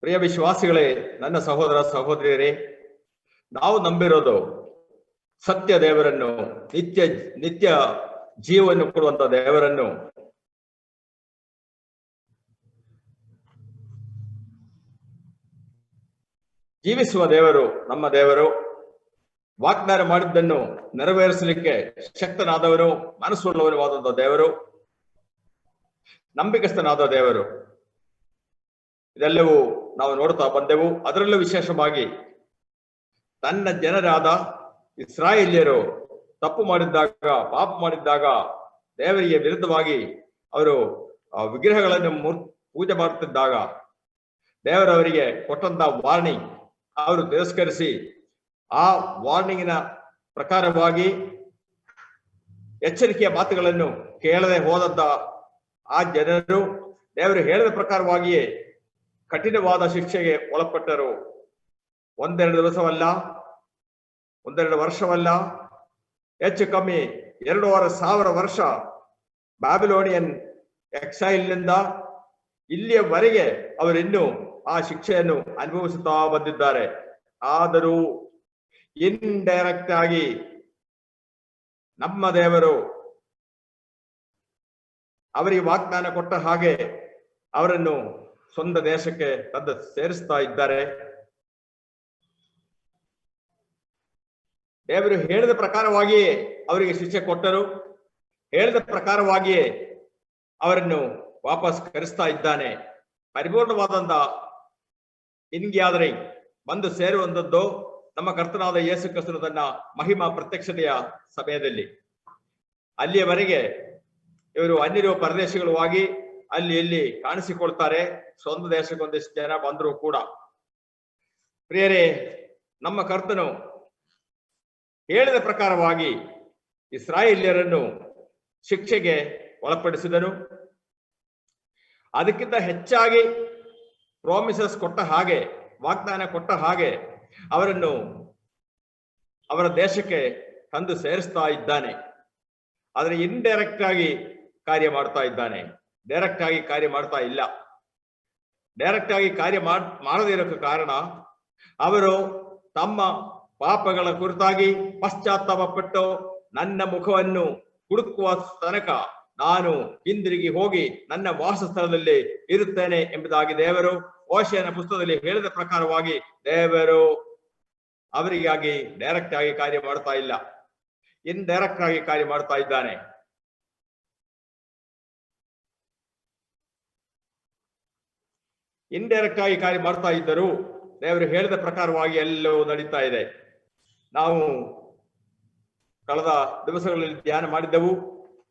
ಪ್ರಿಯ ವಿಶ್ವಾಸಿಗಳೇ, ನನ್ನ ಸಹೋದರ ಸಹೋದರಿಯರೇ, ನಾವು ನಂಬಿರೋದು ಸತ್ಯ ದೇವರನ್ನು, ನಿತ್ಯ ನಿತ್ಯ ಜೀವವನ್ನು ಕೊಡುವಂತ ದೇವರನ್ನು. ಜೀವಿಸುವ ದೇವರು ನಮ್ಮ ದೇವರು. ವಾಗ್ದಾನ ಮಾಡಿದ್ದನ್ನು ನೆರವೇರಿಸಲಿಕ್ಕೆ ಶಕ್ತನಾದವರು, ಮನಸ್ಸುಳ್ಳವನವಾದಂತಹ ದೇವರು, ನಂಬಿಕಸ್ಥನಾದ ದೇವರು. ಇದೆಲ್ಲವೂ ನಾವು ನೋಡ್ತಾ ಬಂದೆವು. ಅದರಲ್ಲೂ ವಿಶೇಷವಾಗಿ ತನ್ನ ಜನರಾದ ಇಸ್ರಾಯೇಲ್ಯರು ತಪ್ಪು ಮಾಡಿದ್ದಾಗ, ಪಾಪ ಮಾಡಿದ್ದಾಗ, ದೇವರಿಗೆ ವಿರುದ್ಧವಾಗಿ ಅವರು ವಿಗ್ರಹಗಳನ್ನು ಪೂಜೆ ಮಾಡುತ್ತಿದ್ದಾಗ ದೇವರವರಿಗೆ ಕೊಟ್ಟಂತ ವಾರ್ನಿಂಗ್ ಅವರು ತಿರಸ್ಕರಿಸಿ, ಆ ವಾರ್ನಿಂಗಿನ ಪ್ರಕಾರವಾಗಿ ಎಚ್ಚರಿಕೆಯ ಮಾತುಗಳನ್ನು ಕೇಳದೆ ಹೋದಂತ ಆ ಜನರು ದೇವರು ಹೇಳಿದ ಪ್ರಕಾರವಾಗಿಯೇ ಕಠಿಣವಾದ ಶಿಕ್ಷೆಗೆ ಒಳಪಟ್ಟರು. ಒಂದೆರಡು ದಿವಸವಲ್ಲ, ಒಂದೆರಡು ವರ್ಷವಲ್ಲ, ಹೆಚ್ಚು ಕಮ್ಮಿ 2,500 ವರ್ಷ ಬ್ಯಾಬಿಲೋನಿಯನ್ ಎಕ್ಸೈಲ್ನಿಂದ ಇಲ್ಲಿಯವರೆಗೆ ಅವರಿನ್ನೂ ಆ ಶಿಕ್ಷೆಯನ್ನು ಅನುಭವಿಸುತ್ತಾ ಬಂದಿದ್ದಾರೆ. ಆದರೂ ಇಂಡೈರೆಕ್ಟ್ ಆಗಿ ನಮ್ಮ ದೇವರು ಅವರಿಗೆ ವಾಗ್ದಾನ ಕೊಟ್ಟ ಹಾಗೆ ಅವರನ್ನು ಸ್ವಂತ ದೇಶಕ್ಕೆ ತಂದು ಸೇರಿಸ್ತಾ ಇದ್ದಾರೆ. ದೇವರು ಹೇಳಿದ ಪ್ರಕಾರವಾಗಿಯೇ ಅವರಿಗೆ ಶಿಕ್ಷೆ ಕೊಟ್ಟರು, ಹೇಳಿದ ಪ್ರಕಾರವಾಗಿಯೇ ಅವರನ್ನು ವಾಪಸ್ ಕರೆಸ್ತಾ ಇದ್ದಾನೆ. ಪರಿಪೂರ್ಣವಾದಂತ ಇನ್ಗ್ಯಾದರಿಂಗ್ ಬಂದು ಸೇರುವಂತದ್ದು ನಮ್ಮ ಕರ್ತನಾದ ಯೇಸು ಕ್ರಿಸ್ತನು ತನ್ನ ಮಹಿಮಾ ಪ್ರತ್ಯಕ್ಷತೆಯ ಸಮಯದಲ್ಲಿ. ಅಲ್ಲಿಯವರೆಗೆ ಇವರು ಅನ್ಯರು ಪರದೇಶಿಗಳಾಗಿ ಅಲ್ಲಿ ಇಲ್ಲಿ ಕಾಣಿಸಿಕೊಳ್ತಾರೆ. ಸ್ವಂತ ದೇಶಕ್ಕೆ ಒಂದಿಷ್ಟು ಜನ ಬಂದರೂ ಕೂಡ. ಪ್ರಿಯರೇ, ನಮ್ಮ ಕರ್ತನು ಹೇಳಿದ ಪ್ರಕಾರವಾಗಿ ಇಸ್ರಾಯೇಲ್ಯರನ್ನು ಶಿಕ್ಷೆಗೆ ಒಳಪಡಿಸಿದನು. ಅದಕ್ಕಿಂತ ಹೆಚ್ಚಾಗಿ ಪ್ರಾಮಿಸಸ್ ಕೊಟ್ಟ ಹಾಗೆ, ವಾಗ್ದಾನ ಕೊಟ್ಟ ಹಾಗೆ ಅವರನ್ನು ಅವರ ದೇಶಕ್ಕೆ ತಂದು ಸೇರಿಸ್ತಾ ಇದ್ದಾನೆ. ಆದರೆ ಇಂಡೈರೆಕ್ಟ್ ಆಗಿ ಕಾರ್ಯ ಮಾಡ್ತಾ ಇದ್ದಾನೆ, ಡೈರೆಕ್ಟ್ ಆಗಿ ಕಾರ್ಯ ಮಾಡ್ತಾ ಇಲ್ಲ. ಡೈರೆಕ್ಟ್ ಆಗಿ ಕಾರ್ಯ ಮಾಡದೇ ಇರೋಕ್ಕೆ ಕಾರಣ ಅವರು ತಮ್ಮ ಪಾಪಗಳ ಕುರಿತಾಗಿ ಪಶ್ಚಾತ್ತಾಪಪಟ್ಟು ನನ್ನ ಮುಖವನ್ನು ಹುಡುಕುವ ತನಕ ನಾನು ಹಿಂದಿರುಗಿ ಹೋಗಿ ನನ್ನ ವಾಸಸ್ಥಳದಲ್ಲಿ ಇರುತ್ತೇನೆ ಎಂಬುದಾಗಿ ದೇವರು ಓಶಿಯನ ಪುಸ್ತಕದಲ್ಲಿ ಹೇಳಿದ ಪ್ರಕಾರವಾಗಿ ದೇವರು ಅವರಿಗಾಗಿ ಡೈರೆಕ್ಟ್ ಆಗಿ ಕಾರ್ಯ ಮಾಡ್ತಾ ಇಲ್ಲ, ಇಂಡೈರೆಕ್ಟ್ ಆಗಿ ಕಾರ್ಯ ಮಾಡ್ತಾ ಇದ್ದಾನೆ. ಇಂಡೈರೆಕ್ಟ್ ಆಗಿ ಕಾರ್ಯ ಮಾಡ್ತಾ ಇದ್ದರು. ದೇವರು ಹೇಳಿದ ಪ್ರಕಾರವಾಗಿ ಎಲ್ಲವೂ ನಡೀತಾ ಇದೆ. ನಾವು ಕಳೆದ ದಿವಸಗಳಲ್ಲಿ ಧ್ಯಾನ ಮಾಡಿದ್ದೆವು.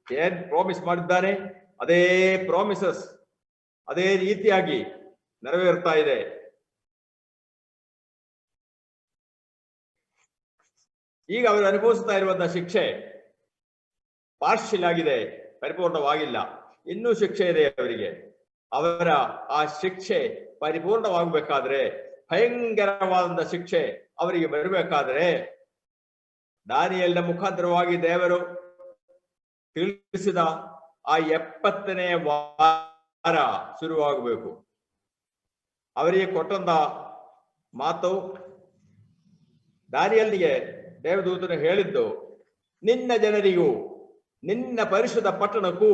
ಏನ್ ಪ್ರಾಮಿಸ್ ಮಾಡಿದ್ದಾನೆ ಅದೇ ಪ್ರಾಮಿಸಸ್ ಅದೇ ರೀತಿಯಾಗಿ ನೆರವೇರ್ತಾ ಇದೆ. ಈಗ ಅವರು ಅನುಭವಿಸ್ತಾ ಇರುವಂತಹ ಶಿಕ್ಷೆ ಪಾರ್ಷಿಯಲ್ ಆಗಿದೆ, ಪರಿಪೂರ್ಣವಾಗಿಲ್ಲ. ಇನ್ನೂ ಶಿಕ್ಷೆ ಇದೆ ಅವರಿಗೆ. ಅವರ ಆ ಶಿಕ್ಷೆ ಪರಿಪೂರ್ಣವಾಗಬೇಕಾದ್ರೆ, ಭಯಂಕರವಾದ ಶಿಕ್ಷೆ ಅವರಿಗೆ ಬರಬೇಕಾದ್ರೆ ದಾನಿಯೇಲನ ಮುಖಾಂತರವಾಗಿ ದೇವರು ತಿಳಿಸಿದ ಆ 70ನೇ ವಾರ ಶುರುವಾಗಬೇಕು. ಅವರಿಗೆ ಕೊಟ್ಟಂತ ಮಾತು, ದಾನಿಯೇಲನಿಗೆ ದೇವದೂತನು ಹೇಳಿದ್ದು, ನಿನ್ನ ಜನರಿಗೂ ನಿನ್ನ ಪರಿಶುದ್ಧ ಪಟ್ಟಣಕ್ಕೂ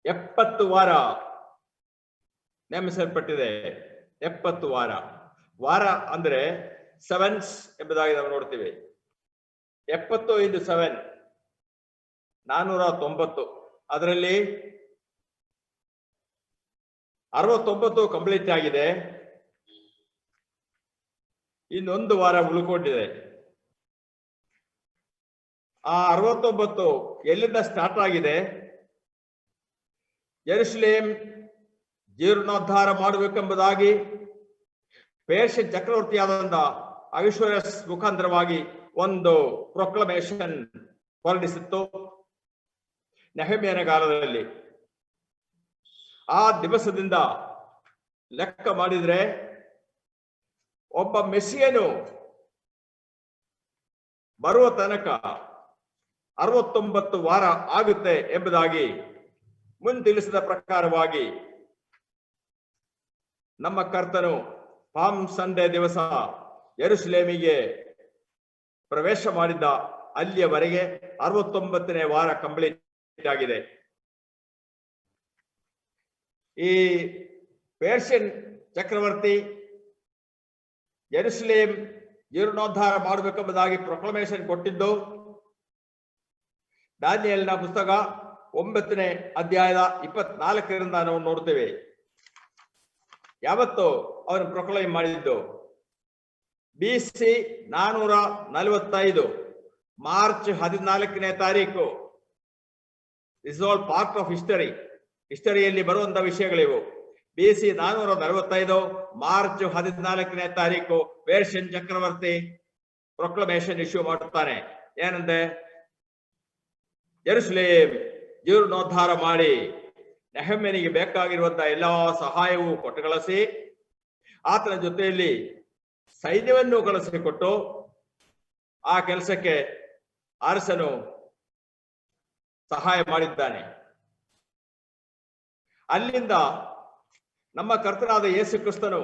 70 ವಾರ ನೇಮಿಸಲ್ಪಟ್ಟಿದೆ. 70 ವಾರ. ವಾರ ಅಂದ್ರೆ ಸೆವೆನ್ಸ್ ಎಂಬುದಾಗಿ ನಾವು ನೋಡ್ತೀವಿ. 70 × 7 490. ಅದರಲ್ಲಿ 69 ಕಂಪ್ಲೀಟ್ ಆಗಿದೆ. ಇನ್ನೊಂದು ವಾರ ಉಳ್ಕೊಂಡಿದೆ. ಆ 69 ಎಲ್ಲಿಂದ ಸ್ಟಾರ್ಟ್ ಆಗಿದೆ? ಯೆರೂಸಲೇಮ್ ಜೀರ್ಣೋದ್ಧಾರ ಮಾಡಬೇಕೆಂಬುದಾಗಿ ಪೇರ್ಷಿಯನ್ ಚಕ್ರವರ್ತಿಯಾದಂತ ಅಹಷ್ವೇರೋಷ್ ಮುಖಾಂತರವಾಗಿ ಒಂದು ಪ್ರೊಕ್ಲಮೇಷನ್ ಹೊರಡಿಸಿತ್ತು ನೆಹೆಮ್ಯನ ಕಾಲದಲ್ಲಿ. ಆ ದಿವಸದಿಂದ ಲೆಕ್ಕ ಮಾಡಿದ್ರೆ ಒಬ್ಬ ಮೆಸ್ಸಿಯನು ಬರುವ ತನಕ 69 ವಾರ ಆಗುತ್ತೆ ಎಂಬುದಾಗಿ ಮುನ್ ತಿಳಿಸಿದ ಪ್ರಕಾರವಾಗಿ ನಮ್ಮ ಕರ್ತನು ಪಾಮ್ ಸಂಡೇ ದಿವಸ ಯೆರೂಸಲೇಮಿಗೆ ಪ್ರವೇಶ ಮಾಡಿದ್ದ ಅಲ್ಲಿಯವರೆಗೆ 69ನೇ ವಾರ ಕಂಪ್ಲೀಟ್ ಆಗಿದೆ. ಈ ಪರ್ಷಿಯನ್ ಚಕ್ರವರ್ತಿ ಯೆರೂಸಲೇಮ್ ಜೀರ್ಣೋದ್ಧಾರ ಮಾಡಬೇಕೆಂಬುದಾಗಿ ಪ್ರೊಕ್ಲಮೇಷನ್ ಕೊಟ್ಟಿದ್ದು ದಾನಿಯೇಲನ ಪುಸ್ತಕ 9ನೇ ಅಧ್ಯಾಯದ 24ರಿಂದ ನಾವು ನೋಡ್ತೇವೆ. ಯಾವತ್ತು ಅವನು ಪ್ರೊಕ್ಲೈಮ್ ಮಾಡಿದ್ದು BC 445 ಮಾರ್ಚ್ 14ನೇ ತಾರೀಕು. ಇಸ್ ಆಲ್ ಪಾರ್ಟ್ ಆಫ್ ಹಿಸ್ಟರಿಯಲ್ಲಿ ಬರುವಂತ ವಿಷಯಗಳಿವು. BC 445 ಮಾರ್ಚ್ 14ನೇ ತಾರೀಕು ಪರ್ಷಿಯನ್ ಚಕ್ರವರ್ತಿ ಪ್ರೊಕ್ಲಮೇಷನ್ ಇಶ್ಯೂ ಮಾಡುತ್ತಾನೆ. ಏನಂದ್ರೆ ಯೆರೂಸಲೇಮ್ ಜೀರ್ಣೋದ್ಧಾರ ಮಾಡಿ ನೆಹಮ್ಯನಿಗೆ ಬೇಕಾಗಿರುವಂತಹ ಎಲ್ಲಾ ಸಹಾಯವೂ ಕೊಟ್ಟು ಕಳಿಸಿ, ಆತನ ಜೊತೆಯಲ್ಲಿ ಸೈನ್ಯವನ್ನು ಕಳಿಸಿಕೊಟ್ಟು ಆ ಕೆಲಸಕ್ಕೆ ಅರಸನು ಸಹಾಯ ಮಾಡಿದ್ದಾನೆ. ಅಲ್ಲಿಂದ ನಮ್ಮ ಕರ್ತನಾದ ಯೇಸು ಕ್ರಿಸ್ತನು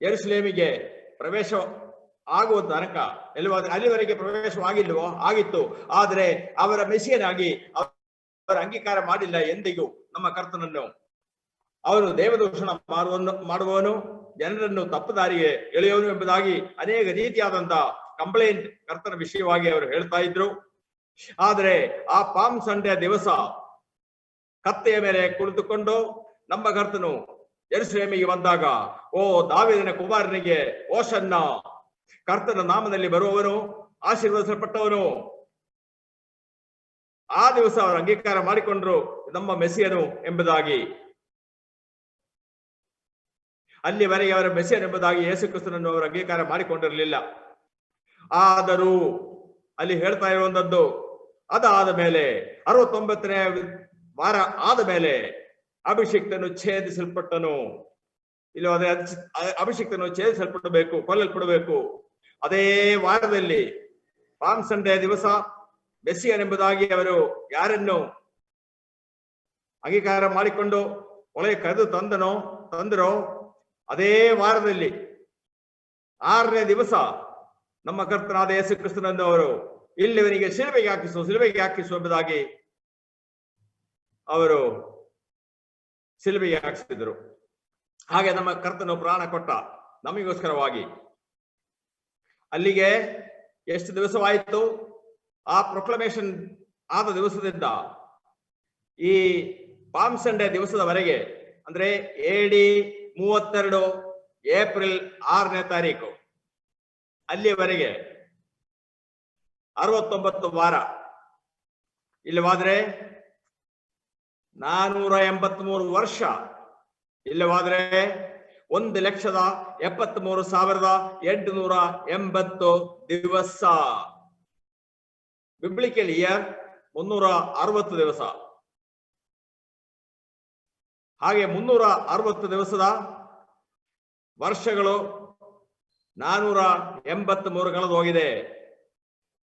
ಯೆರೂಸಲೇಮಿಗೆ ಪ್ರವೇಶ ಆಗುವ ತನಕ ಅಲ್ಲಿವರೆಗೆ ಪ್ರವೇಶವಾಗಿಲ್ವೋ? ಆಗಿತ್ತು. ಆದರೆ ಅವರ ಮೆಸಿಯನಾಗಿ ಅವರ ಅಂಗೀಕಾರ ಮಾಡಿಲ್ಲ ಎಂದಿಗೂ ನಮ್ಮ ಕರ್ತನನ್ನು. ಅವರು ದೇವದೂಷಣ ಮಾಡುವವನು, ಜನರನ್ನು ತಪ್ಪುದಾರಿಗೆ ಎಳೆಯುವನು ಎಂಬುದಾಗಿ ಅನೇಕ ರೀತಿಯಾದಂತಹ ಕಂಪ್ಲೇಂಟ್ ಕರ್ತನ ವಿಷಯವಾಗಿ ಅವರು ಹೇಳ್ತಾ ಇದ್ರು. ಆದರೆ ಆ ಪಾಮ್ ಸಂಡೇ ದಿವಸ ಕತ್ತೆಯ ಮೇಲೆ ಕುಳಿತುಕೊಂಡು ನಮ್ಮ ಕರ್ತನು ಯೆರೂಸಲೇಮಿಗೆ ಬಂದಾಗ, ಓ ದಾವೀದನ ಕುಮಾರನಿಗೆ ಓಷನ್ನ, ಕರ್ತನ ನಾಮದಲ್ಲಿ ಬರುವವನು ಆಶೀರ್ವದಿಸಲ್ಪಟ್ಟವನು. ಆ ದಿವಸ ಅವರು ಅಂಗೀಕಾರ ಮಾಡಿಕೊಂಡ್ರು ನಮ್ಮ ಮೆಸಿಯನು ಎಂಬುದಾಗಿ. ಅಲ್ಲಿವರೆಗೆ ಅವರ ಮೆಸಿಯನ್ ಎಂಬುದಾಗಿ ಯೇಸು ಕ್ರಿಸ್ತನನ್ನು ಅವರು ಅಂಗೀಕಾರ ಮಾಡಿಕೊಂಡಿರಲಿಲ್ಲ. ಆದರೂ ಅಲ್ಲಿ ಹೇಳ್ತಾ ಇರುವಂತದ್ದು, ಅದಾದ ಮೇಲೆ 69ನೇ ವಾರ ಆದ ಮೇಲೆ ಅಭಿಷಿಕ್ತನು ಛೇದಿಸಲ್ಪಟ್ಟನು. ಇಲ್ಲವಾದ್ರೆ ಅಭಿಷಿಕ್ತನು ಛೇದಿಸಲ್ಪಡಬೇಕು, ಕೊಲ್ಲಲ್ಪಡಬೇಕು. ಅದೇ ವಾರದಲ್ಲಿ ಪಾಮ್ ಸಂಡೇ ದಿವಸ ಮೆಸ್ಸಿಯನ್ ಎಂಬುದಾಗಿ ಅವರು ಯಾರನ್ನು ಅಂಗೀಕಾರ ಮಾಡಿಕೊಂಡು ಒಳಗೆ ಕರೆದು ತಂದರೋ ಅದೇ ವಾರದಲ್ಲಿ 6ನೇ ದಿವಸ ನಮ್ಮ ಕರ್ತನಾದ ಯೇಸು ಕ್ರಿಸ್ತನನ್ನು ಅವರು ಇಲ್ಲಿವನಿಗೆ ಶಿಲುಬೆಗೆ ಹಾಕಿಸು ಎಂಬುದಾಗಿ ಅವರು ಶಿಲುಬೆಗೆ ಹಾಕಿಸಿದರು. ಹಾಗೆ ನಮ್ಮ ಕರ್ತನು ಪ್ರಾಣ ಕೊಟ್ಟ ನಮಗೋಸ್ಕರವಾಗಿ. ಅಲ್ಲಿಗೆ ಎಷ್ಟು ದಿವಸವಾಯಿತು? ಆ ಪ್ರೊಕ್ಲಮೇಷನ್ ಆದ ದಿವಸದಿಂದ ಈ ಪಾಮ್ ಸಂಡೇ ದಿವಸದವರೆಗೆ, ಅಂದ್ರೆ AD 32 ಏಪ್ರಿಲ್ 6ನೇ ತಾರೀಕು ಅಲ್ಲಿಯವರೆಗೆ 69 ವಾರ. ಇಲ್ಲವಾದ್ರೆ 483 ವರ್ಷ. ಇಲ್ಲವಾದ್ರೆ 1,73,880 ದಿವಸ. ಬಿಬ್ಲಿಕಲ್ ಇಯರ್ 360 ದಿವಸ. ಹಾಗೆ 360 ದಿವಸದ ವರ್ಷಗಳು 483 ಕಳೆದು ಹೋಗಿದೆ.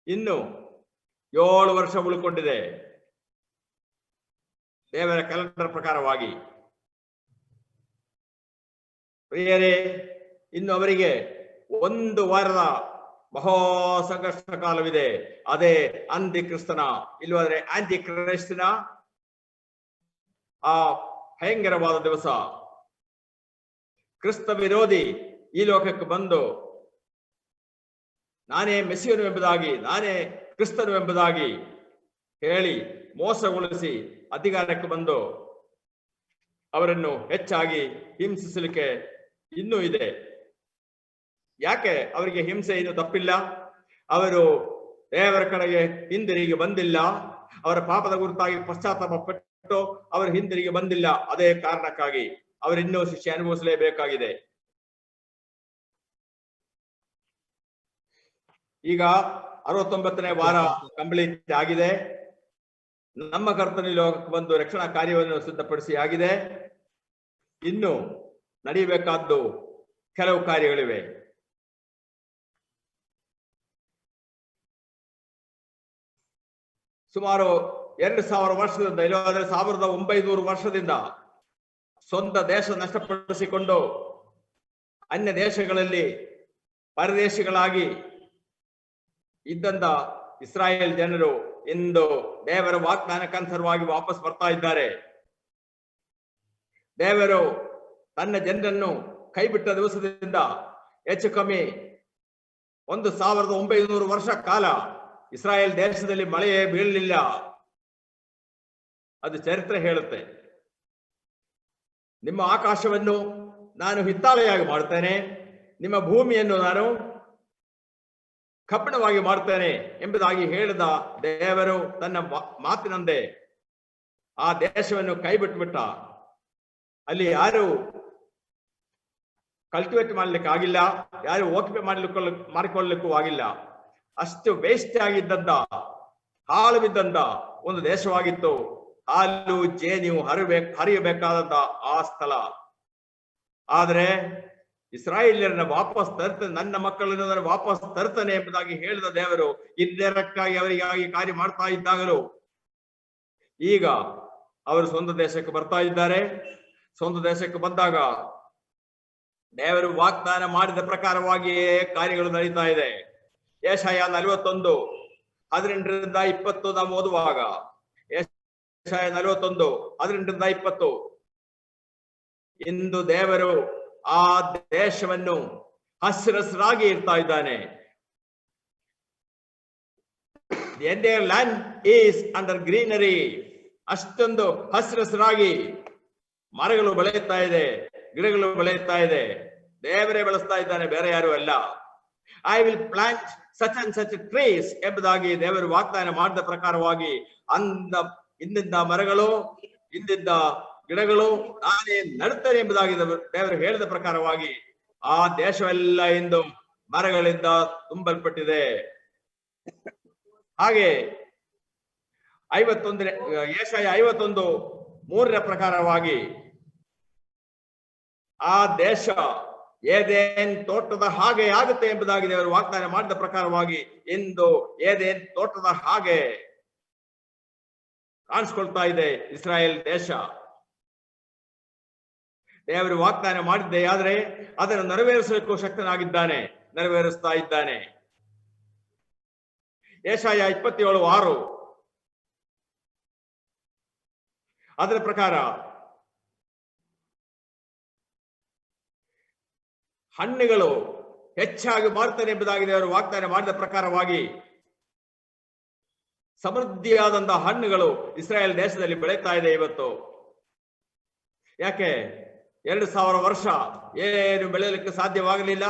ಇನ್ನು 7 ವರ್ಷ ಉಳ್ಕೊಂಡಿದೆ ದೇವರ ಕ್ಯಾಲೆಂಡರ್ ಪ್ರಕಾರವಾಗಿ. ಪ್ರಿಯರೇ, ಇನ್ನು ಅವರಿಗೆ 1 ವಾರದ ಮಹಾ ಸಂಘರ್ಷ ಕಾಲವಿದೆ. ಅದೇ ಅಂತ್ಯಕ್ರಿಸ್ತನ, ಇಲ್ಲವಾದ್ರೆ ಆಂಟಿ ಕ್ರೈಸ್ಟಿನ ಆ ಭಯಂಕರವಾದ ದಿವಸ. ಕ್ರಿಸ್ತ ವಿರೋಧಿ ಈ ಲೋಕಕ್ಕೆ ಬಂದು ನಾನೇ ಮೆಸ್ಸಿಯನು ಎಂಬುದಾಗಿ, ನಾನೇ ಕ್ರಿಸ್ತನು ಎಂಬುದಾಗಿ ಹೇಳಿ ಮೋಸಗೊಳಿಸಿ ಅಧಿಕಾರಕ್ಕೆ ಬಂದು ಅವರನ್ನು ಹೆಚ್ಚಾಗಿ ಹಿಂಸಿಸಲಿಕ್ಕೆ ಇನ್ನೂ ಇದೆ. ಯಾಕೆ ಅವರಿಗೆ ಹಿಂಸೆ ಇನ್ನೂ ತಪ್ಪಿಲ್ಲ? ಅವರು ದೇವರ ಕಡೆಗೆ ಹಿಂದಿರುಗಿ ಬಂದಿಲ್ಲ. ಅವರ ಪಾಪದ ಗುರುತಾಗಿ ಪಶ್ಚಾತ್ತಾಪ ಪಟ್ಟು ಅವರು ಹಿಂದಿರುಗಿ ಬಂದಿಲ್ಲ. ಅದೇ ಕಾರಣಕ್ಕಾಗಿ ಅವರಿನ್ನೂ ಶಿಕ್ಷೆ ಅನುಭವಿಸಲೇಬೇಕಾಗಿದೆ. ಈಗ 69ನೇ ವಾರ ಕಂಪ್ಲೀಟ್ ಆಗಿದೆ. ನಮ್ಮ ಕರ್ತನ ಲೋಕಕ್ಕೆ ಬಂದು ರಕ್ಷಣಾ ಕಾರ್ಯವನ್ನು ಸಿದ್ಧಪಡಿಸಿ ಆಗಿದೆ. ಇನ್ನು ನಡೆಯಬೇಕಾದ್ದು ಕೆಲವು ಕಾರ್ಯಗಳಿವೆ. ಸುಮಾರು 2000 ವರ್ಷದಿಂದ, ಇಲ್ಲವಾದ್ರೆ 1900 ವರ್ಷದಿಂದ ಸ್ವಂತ ದೇಶ ನಷ್ಟಪಡಿಸಿಕೊಂಡು ಅನ್ಯ ದೇಶಗಳಲ್ಲಿ ಪರದೇಶಿಗಳಾಗಿ ಇದ್ದಂತ ಇಸ್ರಾಯೇಲ್ ಜನರು ಇಂದು ದೇವರ ವಾಗ್ದಾನಕ್ಕನುಸಾರವಾಗಿ ವಾಪಸ್ ಬರ್ತಾ ಇದ್ದಾರೆ. ದೇವರು ತನ್ನ ಜನರನ್ನು ಕೈ ಬಿಟ್ಟ ದಿವಸದಿಂದ ಹೆಚ್ಚು ಕಮ್ಮಿ 1900 ವರ್ಷ ಕಾಲ ಇಸ್ರಾಯೇಲ್ ದೇಶದಲ್ಲಿ ಮಳೆಯೇ ಬೀಳಲಿಲ್ಲ. ಅದು ಚರಿತ್ರೆ ಹೇಳುತ್ತೆ. ನಿಮ್ಮ ಆಕಾಶವನ್ನು ನಾನು ಹಿತ್ತಾಳೆಯಾಗಿ ಮಾಡ್ತೇನೆ, ನಿಮ್ಮ ಭೂಮಿಯನ್ನು ನಾನು ಕಬ್ಬಿಣವಾಗಿ ಮಾಡ್ತೇನೆ ಎಂಬುದಾಗಿ ಹೇಳಿದ ದೇವರು ತನ್ನ ಮಾತಿನಂತೆ ಆ ದೇಶವನ್ನು ಕೈ ಬಿಟ್ಟುಬಿಟ್ಟ. ಅಲ್ಲಿ ಯಾರು ಕಲ್ಟಿವೇಟ್ ಮಾಡ್ಲಿಕ್ಕೆ ಆಗಿಲ್ಲ, ಯಾರು ಓಕೆ ಮಾಡಿಕೊಳ್ಳಲಿಕ್ಕೂ ಆಗಿಲ್ಲ. ಅಷ್ಟು ವೇಸ್ಟ್ ಆಗಿದ್ದಂತ, ಹಾಳು ಬಿದ್ದಂತ ಒಂದು ದೇಶವಾಗಿತ್ತು. ಹಾಲು ಜೇನು ಹರಿಯಬೇಕಾದಂತ ಆ ಸ್ಥಳ. ಆದ್ರೆ ಇಸ್ರಾಯೇಲ್ಯರನ್ನ ವಾಪಸ್ ತರ್ತೇನೆ, ನನ್ನ ಮಕ್ಕಳನ್ನು ನಾನು ವಾಪಸ್ ತರ್ತೇನೆ ಎಂಬುದಾಗಿ ಹೇಳಿದ ದೇವರು ಇಂಡೈರೆಕ್ಟ್ ಆಗಿ ಅವರಿಗಾಗಿ ಕಾರ್ಯ ಮಾಡ್ತಾ ಇದ್ದಾಗಲೂ ಈಗ ಅವರು ಸ್ವಂತ ದೇಶಕ್ಕೆ ಬರ್ತಾ ಇದ್ದಾರೆ. ಸ್ವಂತ ದೇಶಕ್ಕೆ ಬಂದಾಗ ದೇವರು ವಾಗ್ದಾನ ಮಾಡಿದ ಪ್ರಕಾರವಾಗಿಯೇ ಕಾರ್ಯಗಳು ನಡೀತಾ ಇದೆ. ಯೆಶಾಯ 41:18-20 ನಾವು ಓದುವಾಗ, ಯೆಶಾಯ 41:18-20, ಇಂದು ದೇವರು ಆ ದೇಶವನ್ನು ಹಸಿರಸರಾಗಿ ಇರ್ತಾ ಇದ್ದಾನೆ. The entire land is under greenery. ಅಷ್ಟೊಂದು ಹಸಿರಸರಾಗಿ ಮರಗಳು ಬೆಳೆಯುತ್ತಾ ಇದೆ, ಗಿಡಗಳು ಬೆಳೆಯುತ್ತಾ ಇದೆ. ದೇವರೇ ಬೆಳೆಸ್ತಾ ಇದ್ದಾನೆ, ಬೇರೆ ಯಾರು ಅಲ್ಲ. I will plant such and such trees ಎಂಬುದಾಗಿ ದೇವರು ವಾಗ್ದಾನ ಮಾಡಿದ ಪ್ರಕಾರವಾಗಿ ಇಂದಿದ್ದ ಮರಗಳು, ಇಂದಿದ್ದ ಗಿಡಗಳು ನಾನೇ ನಡುತ್ತೇನೆ ಎಂಬುದಾಗಿ ದೇವರು ಹೇಳಿದ ಪ್ರಕಾರವಾಗಿ ಆ ದೇಶವೆಲ್ಲ ಇಂದು ಮರಗಳಿಂದ ತುಂಬಲ್ಪಟ್ಟಿದೆ. ಹಾಗೆ ಯೆಶಾಯ 51:3 ಪ್ರಕಾರವಾಗಿ ಆ ದೇಶ ಏದೇನ್ ತೋಟದ ಹಾಗೆ ಆಗುತ್ತೆ ಎಂಬುದಾಗಿ ದೇವರು ವಾಗ್ದಾನ ಮಾಡಿದ ಪ್ರಕಾರವಾಗಿ ಇಂದು ಏದೇನ್ ತೋಟದ ಹಾಗೆ ಕಾಣಿಸ್ಕೊಳ್ತಾ ಇದೆ ಇಸ್ರಾಯೇಲ್ ದೇಶ. ದೇವರು ವಾಗ್ದಾನ ಮಾಡಿದ್ದೆ ಆದ್ರೆ ಅದನ್ನು ನೆರವೇರಿಸಲಿಕ್ಕೂ ಶಕ್ತನಾಗಿದ್ದಾನೆ, ನೆರವೇರಿಸ್ತಾ ಇದ್ದಾನೆ. ಯೆಶಾಯ 27:6 ಅದರ ಪ್ರಕಾರ ಹಣ್ಣುಗಳು ಹೆಚ್ಚಾಗಿ ಮಾರುತ್ತಾನೆ ಎಂಬುದಾಗಿ ದೇವರು ವಾಗ್ದಾನ ಮಾಡಿದ ಪ್ರಕಾರವಾಗಿ ಸಮೃದ್ಧಿಯಾದಂತಹ ಹಣ್ಣುಗಳು ಇಸ್ರಾಯೇಲ್ ದೇಶದಲ್ಲಿ ಬೆಳೀತಾ ಇದೆ ಇವತ್ತು. ಯಾಕೆ 2000 ವರ್ಷ ಏನು ಬೆಳೆಯಲಿಕ್ಕೆ ಸಾಧ್ಯವಾಗಲಿಲ್ಲ,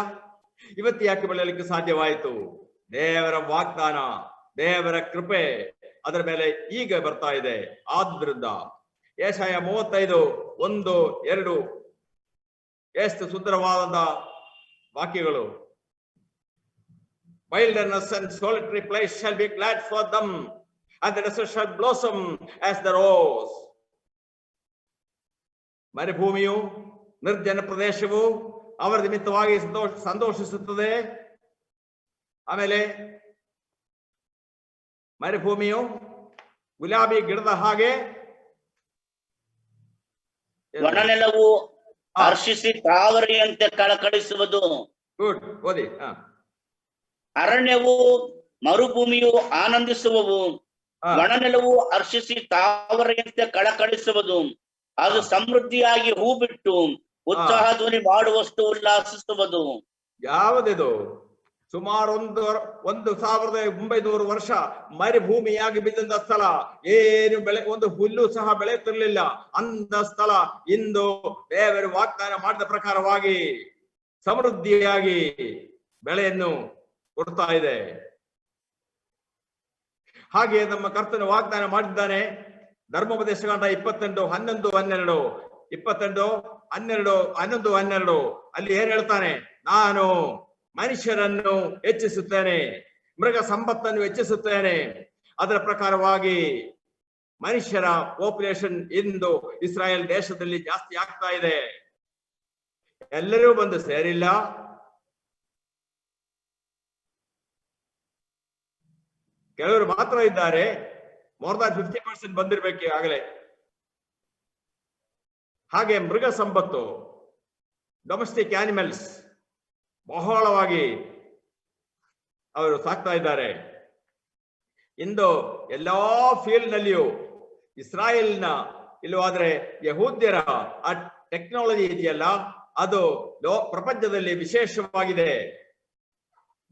ಇವತ್ತು ಯಾಕೆ ಬೆಳೆಯಲಿಕ್ಕೆ ಸಾಧ್ಯವಾಯಿತು? ದೇವರ ವಾಗ್ದಾನ, ದೇವರ ಕೃಪೆ ಅದರ ಮೇಲೆ ಈಗ ಬರ್ತಾ ಇದೆ. ಆದ್ರಿಂದ ಯೆಶಾಯ 35:1-2 ಎಷ್ಟು ಸುಂದರವಾದ ವಾಕ್ಯಗಳು. Wilderness and solitary place shall be glad for them, and the desert shall blossom as the rose. ಮರುಭೂಮಿಯು, ನಿರ್ಜನ ಪ್ರದೇಶವು ಅವರ ನಿಮಿತ್ತವಾಗಿ ಸಂತೋಷಿಸುತ್ತದೆ. ಆಮೇಲೆ ಮರುಭೂಮಿಯು ಗುಲಾಬಿ ಗಿಡದ ಹಾಗೆ, ಒಣನೆಲವು ಹರ್ಷಿಸಿ ತಾವರೆಯಂತೆ ಕಳಕಳಿಸುವುದು. ಗುಡ್, ಓದಿ. ಅರಣ್ಯವು ಮರುಭೂಮಿಯು ಆನಂದಿಸುವವು, ಒಣನೆಲವು ಹರ್ಷಿಸಿ ತಾವರೆಯಂತೆ ಕಳಕಳಿಸುವುದು. ಅದು ಸಮೃದ್ಧಿಯಾಗಿ ಹೂ ಬಿಟ್ಟು ಉತ್ಸಾಹ ಧ್ವನಿ ಮಾಡುವಷ್ಟು ಉಲ್ಲಾಸಿಸುವುದು. ಯಾವುದಿದು? ಸುಮಾರು 1900 ವರ್ಷ ಮರುಭೂಮಿಯಾಗಿ ಬಿದ್ದಂತ ಸ್ಥಳ, ಏನು ಒಂದು ಹುಲ್ಲು ಸಹ ಬೆಳೆಯುತ್ತಿರಲಿಲ್ಲ ಅಂದ ಸ್ಥಳ ಇಂದು ದೇವರು ವಾಗ್ದಾನ ಮಾಡಿದ ಪ್ರಕಾರವಾಗಿ ಸಮೃದ್ಧಿಯಾಗಿ ಬೆಳೆಯನ್ನು ಕೊಡ್ತಾ ಇದೆ. ಹಾಗೆ ನಮ್ಮ ಕರ್ತನ ವಾಗ್ದಾನ ಮಾಡಿದ್ದಾನೆ. ಧರ್ಮೋಪದೇಶಕಾಂಡ 22:11 ಅಲ್ಲಿ ಏನ್ ಹೇಳ್ತಾನೆ? ನಾನು ಮನುಷ್ಯರನ್ನು ಹೆಚ್ಚಿಸುತ್ತೇನೆ, ಮೃಗ ಸಂಪತ್ತನ್ನು ಹೆಚ್ಚಿಸುತ್ತೇನೆ. ಅದರ ಪ್ರಕಾರವಾಗಿ ಮನುಷ್ಯರ ಪಾಪ್ಯುಲೇಷನ್ ಇಂದು ಇಸ್ರಾಯೇಲ್ ದೇಶದಲ್ಲಿ ಜಾಸ್ತಿ ಆಗ್ತಾ ಇದೆ. ಎಲ್ಲರೂ ಬಂದು ಸೇರಿಲ್ಲ, ಕೆಲವರು ಮಾತ್ರ ಇದ್ದಾರೆ. ಮೋರ್ ದನ್ 50% ಬಂದಿರ್ಬೇಕು ಆಗಲೇ. ಹಾಗೆ ಮೃಗ ಸಂಪತ್ತು, ಡೊಮೆಸ್ಟಿಕ್ ಆನಿಮಲ್ಸ್ ಬಹಳವಾಗಿ ಅವರು ಸಾಕ್ತಾ ಇದ್ದಾರೆ. ಇಂದು ಎಲ್ಲಾ ಫೀಲ್ಡ್ ನಲ್ಲಿಯೂ ಇಸ್ರಾಯೇಲ್ನ ಇಲ್ಲವಾದ್ರೆ ಯಹೂದ್ಯರ ಆ ಟೆಕ್ನಾಲಜಿ ಇದೆಯಲ್ಲ, ಅದು ಪ್ರಪಂಚದಲ್ಲಿ ವಿಶೇಷವಾಗಿದೆ.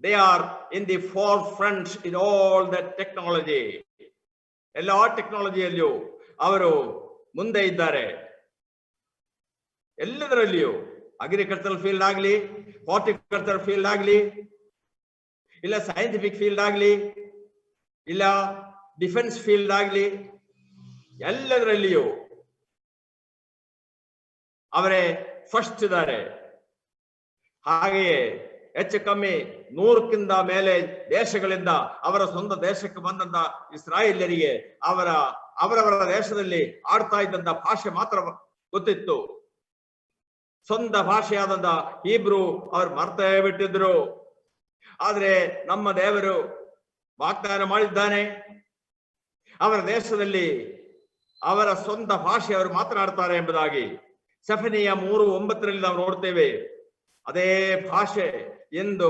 They are in the four front in all the technology. ಎಲ್ಲಾ ಟೆಕ್ನಾಲಜಿಯಲ್ಲಿಯೂ ಅವರು ಮುಂದೆ ಇದ್ದಾರೆ. ಎಲ್ಲದರಲ್ಲಿಯೂ ಅಗ್ರಿಕಲ್ಚರಲ್ ಫೀಲ್ಡ್ ಆಗಲಿ, ಹಾರ್ಟಿಕಲ್ಚರ್ ಫೀಲ್ಡ್ ಆಗಲಿ, ಇಲ್ಲ ಸೈಂಟಿಫಿಕ್ ಫೀಲ್ಡ್ ಆಗಲಿ, ಇಲ್ಲ ಡಿಫೆನ್ಸ್ ಫೀಲ್ಡ್ ಆಗಲಿ, ಎಲ್ಲದರಲ್ಲಿಯೂ ಅವರೇ ಫಸ್ಟ್ ಇದ್ದಾರೆ. ಹಾಗೆಯೇ ಹೆಚ್ಚು ಕಮ್ಮಿ 100ಕ್ಕಿಂತ ಮೇಲೆ ದೇಶಗಳಿಂದ ಅವರ ಸ್ವಂತ ದೇಶಕ್ಕೆ ಬಂದಂತ ಇಸ್ರಾಯೇಲ್ಯರಿಗೆ ಅವರವರ ದೇಶದಲ್ಲಿ ಆಡ್ತಾ ಇದ್ದಂತ ಭಾಷೆ ಮಾತ್ರ ಗೊತ್ತಿತ್ತು. ಸ್ವಂತ ಭಾಷೆಯಾದಂತ ಹೀಬ್ರೂ ಅವ್ರು ಮರ್ತೇ ಬಿಟ್ಟಿದ್ರು. ಆದ್ರೆ ನಮ್ಮ ದೇವರು ವಾಗ್ದಾನ ಮಾಡಿದ್ದಾನೆ, ಅವರ ದೇಶದಲ್ಲಿ ಅವರ ಸ್ವಂತ ಭಾಷೆ ಅವರು ಮಾತನಾಡ್ತಾರೆ ಎಂಬುದಾಗಿ. ಸೆಫನಿಯ 3:9 ನಾವು ನೋಡ್ತೇವೆ. ಅದೇ ಭಾಷೆ ಎಂದು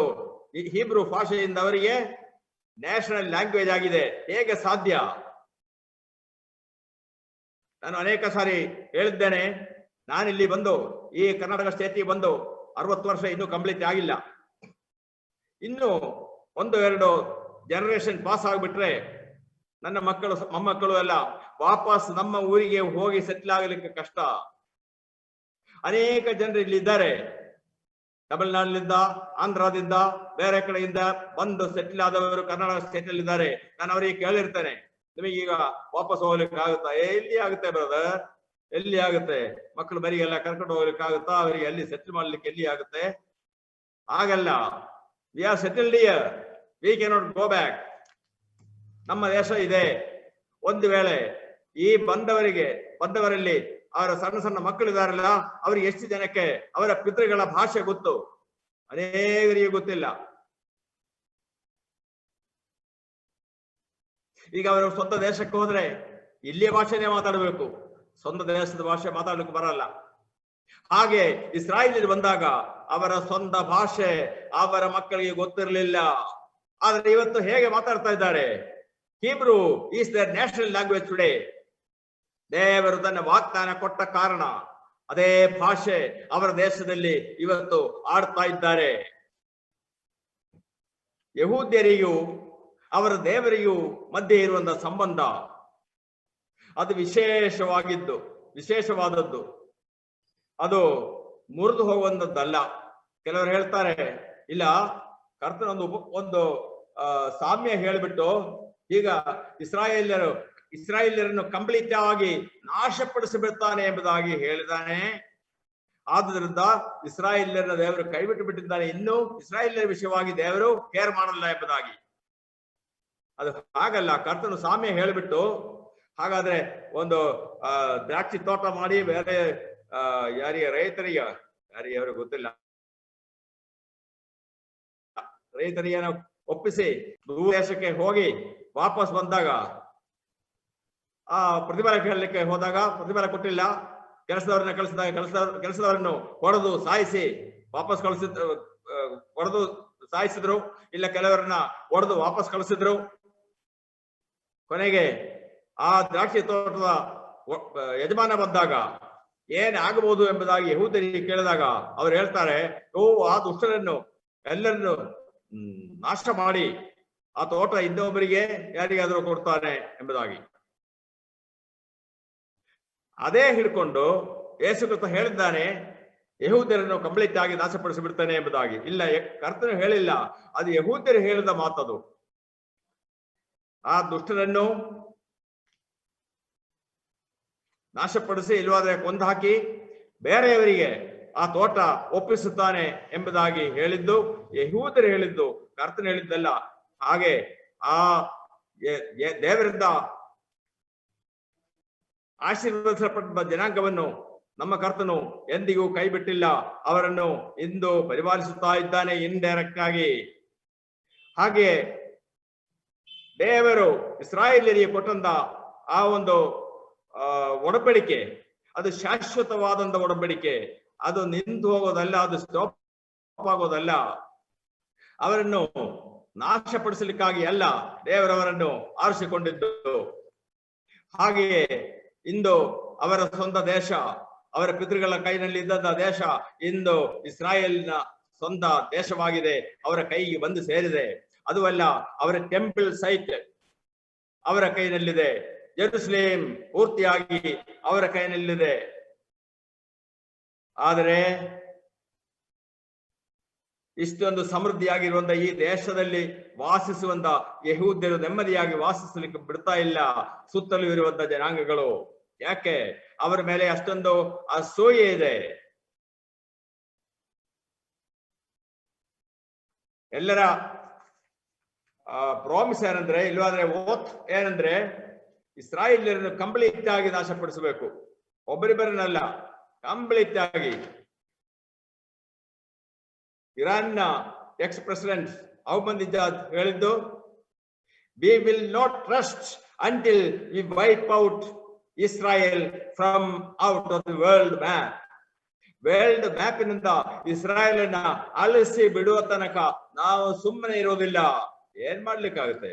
ಹೀಬ್ರೂ ಭಾಷೆಯಿಂದ ಅವರಿಗೆ ನ್ಯಾಷನಲ್ ಲ್ಯಾಂಗ್ವೇಜ್ ಆಗಿದೆ. ಹೇಗೆ ಸಾಧ್ಯ? ನಾನು ಅನೇಕ ಸಾರಿ ಹೇಳಿದ್ದೇನೆ, ನಾನಿಲ್ಲಿ ಬಂದು ಈ ಕರ್ನಾಟಕ ಸ್ಟೇಟಿಗೆ ಬಂದು 60 ವರ್ಷ ಇನ್ನೂ ಕಂಪ್ಲೀಟ್ ಆಗಿಲ್ಲ. ಇನ್ನು 1-2 ಜನರೇಷನ್ ಪಾಸ್ ಆಗ್ಬಿಟ್ರೆ ನನ್ನ ಮಕ್ಕಳು ಮೊಮ್ಮಕ್ಕಳು ಎಲ್ಲ ವಾಪಸ್ ನಮ್ಮ ಊರಿಗೆ ಹೋಗಿ ಸೆಟ್ಲ್ ಆಗಲಿಕ್ಕೆ ಕಷ್ಟ. ಅನೇಕ ಜನರು ಇಲ್ಲಿ ಇದ್ದಾರೆ, ತಮಿಳುನಾಡಿನಿಂದ, ಆಂಧ್ರದಿಂದ, ಬೇರೆ ಕಡೆಯಿಂದ ಬಂದು ಸೆಟ್ಲ್ ಆದವರು ಕರ್ನಾಟಕ ಸ್ಟೇಟ್ ಅಲ್ಲಿ ಇದ್ದಾರೆ. ನಾನು ಅವರಿಗೆ ಕೇಳಿರ್ತೇನೆ, ನಿಮಗೀಗ ವಾಪಸ್ ಹೋಗ್ಲಿಕ್ಕೆ ಆಗುತ್ತಾ? ಎಲ್ಲಿ ಆಗುತ್ತೆ ಬ್ರದರ್, ಎಲ್ಲಿ ಆಗುತ್ತೆ? ಮಕ್ಕಳು ಬರಿಗೆಲ್ಲ ಕರ್ಕೊಂಡು ಹೋಗ್ಲಿಕ್ಕೆ ಆಗುತ್ತಾ? ಅವರಿಗೆ ಎಲ್ಲಿ ಸೆಟ್ಲ್ ಮಾಡ್ಲಿಕ್ಕೆ ಎಲ್ಲಿ ಆಗುತ್ತೆ? ಆಗಲ್ಲ. We are settled here, V cannot go back. ನಮ್ಮ ದೇಶ ಇದೆ. ಒಂದು ವೇಳೆ ಈ ಬಂದವರಲ್ಲಿ ಅವರ ಸಣ್ಣ ಸಣ್ಣ ಮಕ್ಕಳಿದಾರಲ್ಲ, ಅವ್ರಿಗೆ ಎಷ್ಟು ಜನಕ್ಕೆ ಅವರ ಪಿತೃಗಳ ಭಾಷೆ ಗೊತ್ತು? ಅನೇಕರಿಗೆ ಗೊತ್ತಿಲ್ಲ. ಈಗ ಅವರು ಸ್ವಂತ ದೇಶಕ್ಕೆ ಹೋದ್ರೆ ಇಲ್ಲಿಯ ಭಾಷೆನೇ ಮಾತಾಡಬೇಕು, ಸ್ವಂತ ದೇಶದ ಭಾಷೆ ಮಾತಾಡ್ಲಿಕ್ಕೆ ಬರಲ್ಲ. ಹಾಗೆ ಇಸ್ರಾಯೇಲಿಗೆ ಬಂದಾಗ ಅವರ ಸ್ವಂತ ಭಾಷೆ ಅವರ ಮಕ್ಕಳಿಗೆ ಗೊತ್ತಿರಲಿಲ್ಲ. ಆದ್ರೆ ಇವತ್ತು ಹೇಗೆ ಮಾತಾಡ್ತಾ ಇದ್ದಾರೆ? Hebrew is their national language today. ದೇವರು ತನ್ನ ವಾಗ್ದಾನ ಕೊಟ್ಟ ಕಾರಣ ಅದೇ ಭಾಷೆ ಅವರ ದೇಶದಲ್ಲಿ ಇವತ್ತು ಆಡ್ತಾ ಇದ್ದಾರೆ. ಯಹೂದ್ಯರಿಗೂ ಅವರ ದೇವರಿಗೂ ಮಧ್ಯೆ ಇರುವಂತಹ ಸಂಬಂಧ ಅದು ವಿಶೇಷವಾದದ್ದು. ಅದು ಮುರಿದು ಹೋಗುವಂತದ್ದಲ್ಲ. ಕೆಲವರು ಹೇಳ್ತಾರೆ, ಇಲ್ಲ ಕರ್ತನ ಒಂದು ಸಾಮ್ಯ ಹೇಳಿಬಿಟ್ಟು ಈಗ ಇಸ್ರಾಯೇಲ್ಯರನ್ನು ಕಂಪ್ಲೀಟ್ ಆಗಿ ನಾಶಪಡಿಸಿಬಿಡ್ತಾನೆ ಎಂಬುದಾಗಿ ಹೇಳಿದಾನೆ. ಆದುದರಿಂದ ಇಸ್ರಾಯೇಲ್ಯರ ದೇವರು ಕೈಬಿಟ್ಟು ಬಿಟ್ಟಿದ್ದಾನೆ, ಇನ್ನು ಇಸ್ರಾಯೇಲ್ಯರ ವಿಷಯವಾಗಿ ದೇವರು ಕೇರ್ ಮಾಡಲ್ಲ ಎಂಬುದಾಗಿ. ಅದು ಹಾಗಲ್ಲ. ಕರ್ತನು ಸಾಮ್ಯ ಹೇಳಿಬಿಟ್ಟು, ಹಾಗಾದ್ರೆ ಒಂದು ದ್ರಾಕ್ಷಿ ತೋಟ ಮಾಡಿ ಬೇರೆ ರೈತರಿಗೆ ಗೊತ್ತಿಲ್ಲ, ರೈತರಿಗೆ ಒಪ್ಪಿಸಿ ದೂರ ದೇಶಕ್ಕೆ ಹೋಗಿ ವಾಪಸ್ ಬಂದಾಗ ಆ ಪ್ರತಿಫಲ ಕೇಳಲಿಕ್ಕೆ ಹೋದಾಗ ಪ್ರತಿಫಲ ಕೊಟ್ಟಿಲ್ಲ. ಕೆಲಸದವರನ್ನ ಕೆಲಸದವರನ್ನು ಹೊಡೆದು ಸಾಯಿಸಿ ವಾಪಸ್ ಹೊಡೆದು ಸಾಯಿಸಿದ್ರು, ಇಲ್ಲ ಕೆಲವರನ್ನ ಹೊಡೆದು ವಾಪಸ್ ಕಳಿಸಿದ್ರು. ಕೊನೆಗೆ ಆ ದ್ರಾಕ್ಷಿ ತೋಟದ ಯಜಮಾನ ಬಂದಾಗ ಏನ್ ಆಗಬಹುದು ಎಂಬುದಾಗಿ ಯಹೂದ್ಯರಿಗೆ ಕೇಳಿದಾಗ ಅವ್ರು ಹೇಳ್ತಾರೆ, ಆ ದುಷ್ಟರನ್ನು ಎಲ್ಲರನ್ನು ನಾಶ ಮಾಡಿ ಆ ತೋಟ ಇನ್ನೊಬ್ಬರಿಗೆ ಯಾರಿಗಾದ್ರೂ ಕೊಡ್ತಾನೆ ಎಂಬುದಾಗಿ. ಅದೇ ಹಿಡ್ಕೊಂಡು ಯೇಸು ಕ್ರಿಸ್ತ ಹೇಳಿದ್ದಾನೆ, ಯಹೂದ್ಯರನ್ನು ಕಂಪ್ಲೀಟ್ ಆಗಿ ನಾಶಪಡಿಸಿ ಬಿಡ್ತಾನೆ ಎಂಬುದಾಗಿ. ಇಲ್ಲ, ಕರ್ತನು ಹೇಳಿಲ್ಲ, ಅದು ಯಹೂದ್ಯರು ಹೇಳಿದ ಮಾತದು. ಆ ದುಷ್ಟರನ್ನು ನಾಶಪಡಿಸಿ ಇಲ್ಲವಾದ್ರೆ ಕೊಂದು ಹಾಕಿ ಬೇರೆಯವರಿಗೆ ಆ ತೋಟ ಒಪ್ಪಿಸುತ್ತಾನೆ ಎಂಬುದಾಗಿ ಹೇಳಿದ್ದು ಯಹೂದ್ಯರು ಹೇಳಿದ್ದು, ಕರ್ತನು ಹೇಳಿದ್ದಲ್ಲ. ಹಾಗೆ ಆ ದೇವರಿಂದ ಆಶೀರ್ವದಿಸಲ್ಪಟ್ಟ ಜನಾಂಗವನ್ನು ನಮ್ಮ ಕರ್ತನು ಎಂದಿಗೂ ಕೈ ಬಿಟ್ಟಿಲ್ಲ. ಅವರನ್ನು ಇಂದು ಪರಿಪಾಲಿಸುತ್ತಾ ಇದ್ದಾನೆ ಇಂಡೈರೆಕ್ಟ್ ಆಗಿ. ಹಾಗೆ ದೇವರು ಇಸ್ರಾಯೇಲ್ಯರಿಗೆ ಕೊಟ್ಟಂತ ಆ ಒಂದು ಒಡಂಬಡಿಕೆ ಅದು ಶಾಶ್ವತವಾದಂತ ಒಡಂಬಡಿಕೆ. ಅದು ನಿಂತು ಹೋಗೋದಲ್ಲ, ಅದು ಸ್ಟಾಪ್ ಆಗೋದಲ್ಲ. ಅವರನ್ನು ನಾಶಪಡಿಸಲಿಕ್ಕಾಗಿ ಅಲ್ಲ ದೇವರವರನ್ನು ಆರಿಸಿಕೊಂಡಿದ್ದು. ಹಾಗೆಯೇ ಇಂದು ಅವರ ಸ್ವಂತ ದೇಶ, ಅವರ ಪಿತೃಗಳ ಕೈನಲ್ಲಿ ಇದ್ದಂತ ದೇಶ ಇಂದು ಇಸ್ರಾಯೇಲ್ನ ಸ್ವಂತ ದೇಶವಾಗಿದೆ, ಅವರ ಕೈಗೆ ಬಂದು ಸೇರಿದೆ. ಅದು ಅಲ್ಲ, ಅವರ ಟೆಂಪಲ್ ಸೈಟ್ ಅವರ ಕೈನಲ್ಲಿದೆ, ಜೆರುಸಲೇಮ್ ಪೂರ್ತಿಯಾಗಿ ಅವರ ಕೈನಲ್ಲಿದೆ. ಆದರೆ ಇಷ್ಟೊಂದು ಸಮೃದ್ಧಿಯಾಗಿರುವಂತ ಈ ದೇಶದಲ್ಲಿ ವಾಸಿಸುವಂತ ಯಹೂದ್ಯರು ನೆಮ್ಮದಿಯಾಗಿ ವಾಸಿಸಲಿಕ್ಕೆ ಬಿಡ್ತಾ ಇಲ್ಲ ಸುತ್ತಲೂ ಇರುವಂತ ಜನಾಂಗಗಳು. ಯಾಕೆ? ಅವರ ಮೇಲೆ ಅಷ್ಟೊಂದು ಅಸೂಯೆ ಇದೆ. ಎಲ್ಲರ ಪ್ರಾಮಿಸ್ ಏನಂದ್ರೆ, ಇಲ್ವಾದ್ರೆ ಓತ್ ಏನಂದ್ರೆ, ಇಸ್ರಾಯೇಲ್ಯರನ್ನು ಕಂಪ್ಲೀಟ್ ಆಗಿ ನಾಶಪಡಿಸಬೇಕು, ಒಬ್ಬರಿಬ್ಬರನ್ನಲ್ಲ, ಕಂಪ್ಲೀಟ್ ಆಗಿ. ಇರಾನ್ನ ಎಕ್ಸ್ ಪ್ರೆಸಿಡೆಂಟ್ ಅಹ್ಮದಿನೆಜಾದ್ ಹೇಳಿದ್ದು, we will not trust until we wipe out Israel from out of the world map. World ಮ್ಯಾಪಿನಿಂದ ಇಸ್ರಾಯೇಲನ್ನ ಅಳಿಸಿ ಬಿಡುವ ತನಕ ನಾವು ಸುಮ್ಮನೆ ಇರೋದಿಲ್ಲ. ಏನ್ ಮಾಡ್ಲಿಕ್ಕಾಗುತ್ತೆ?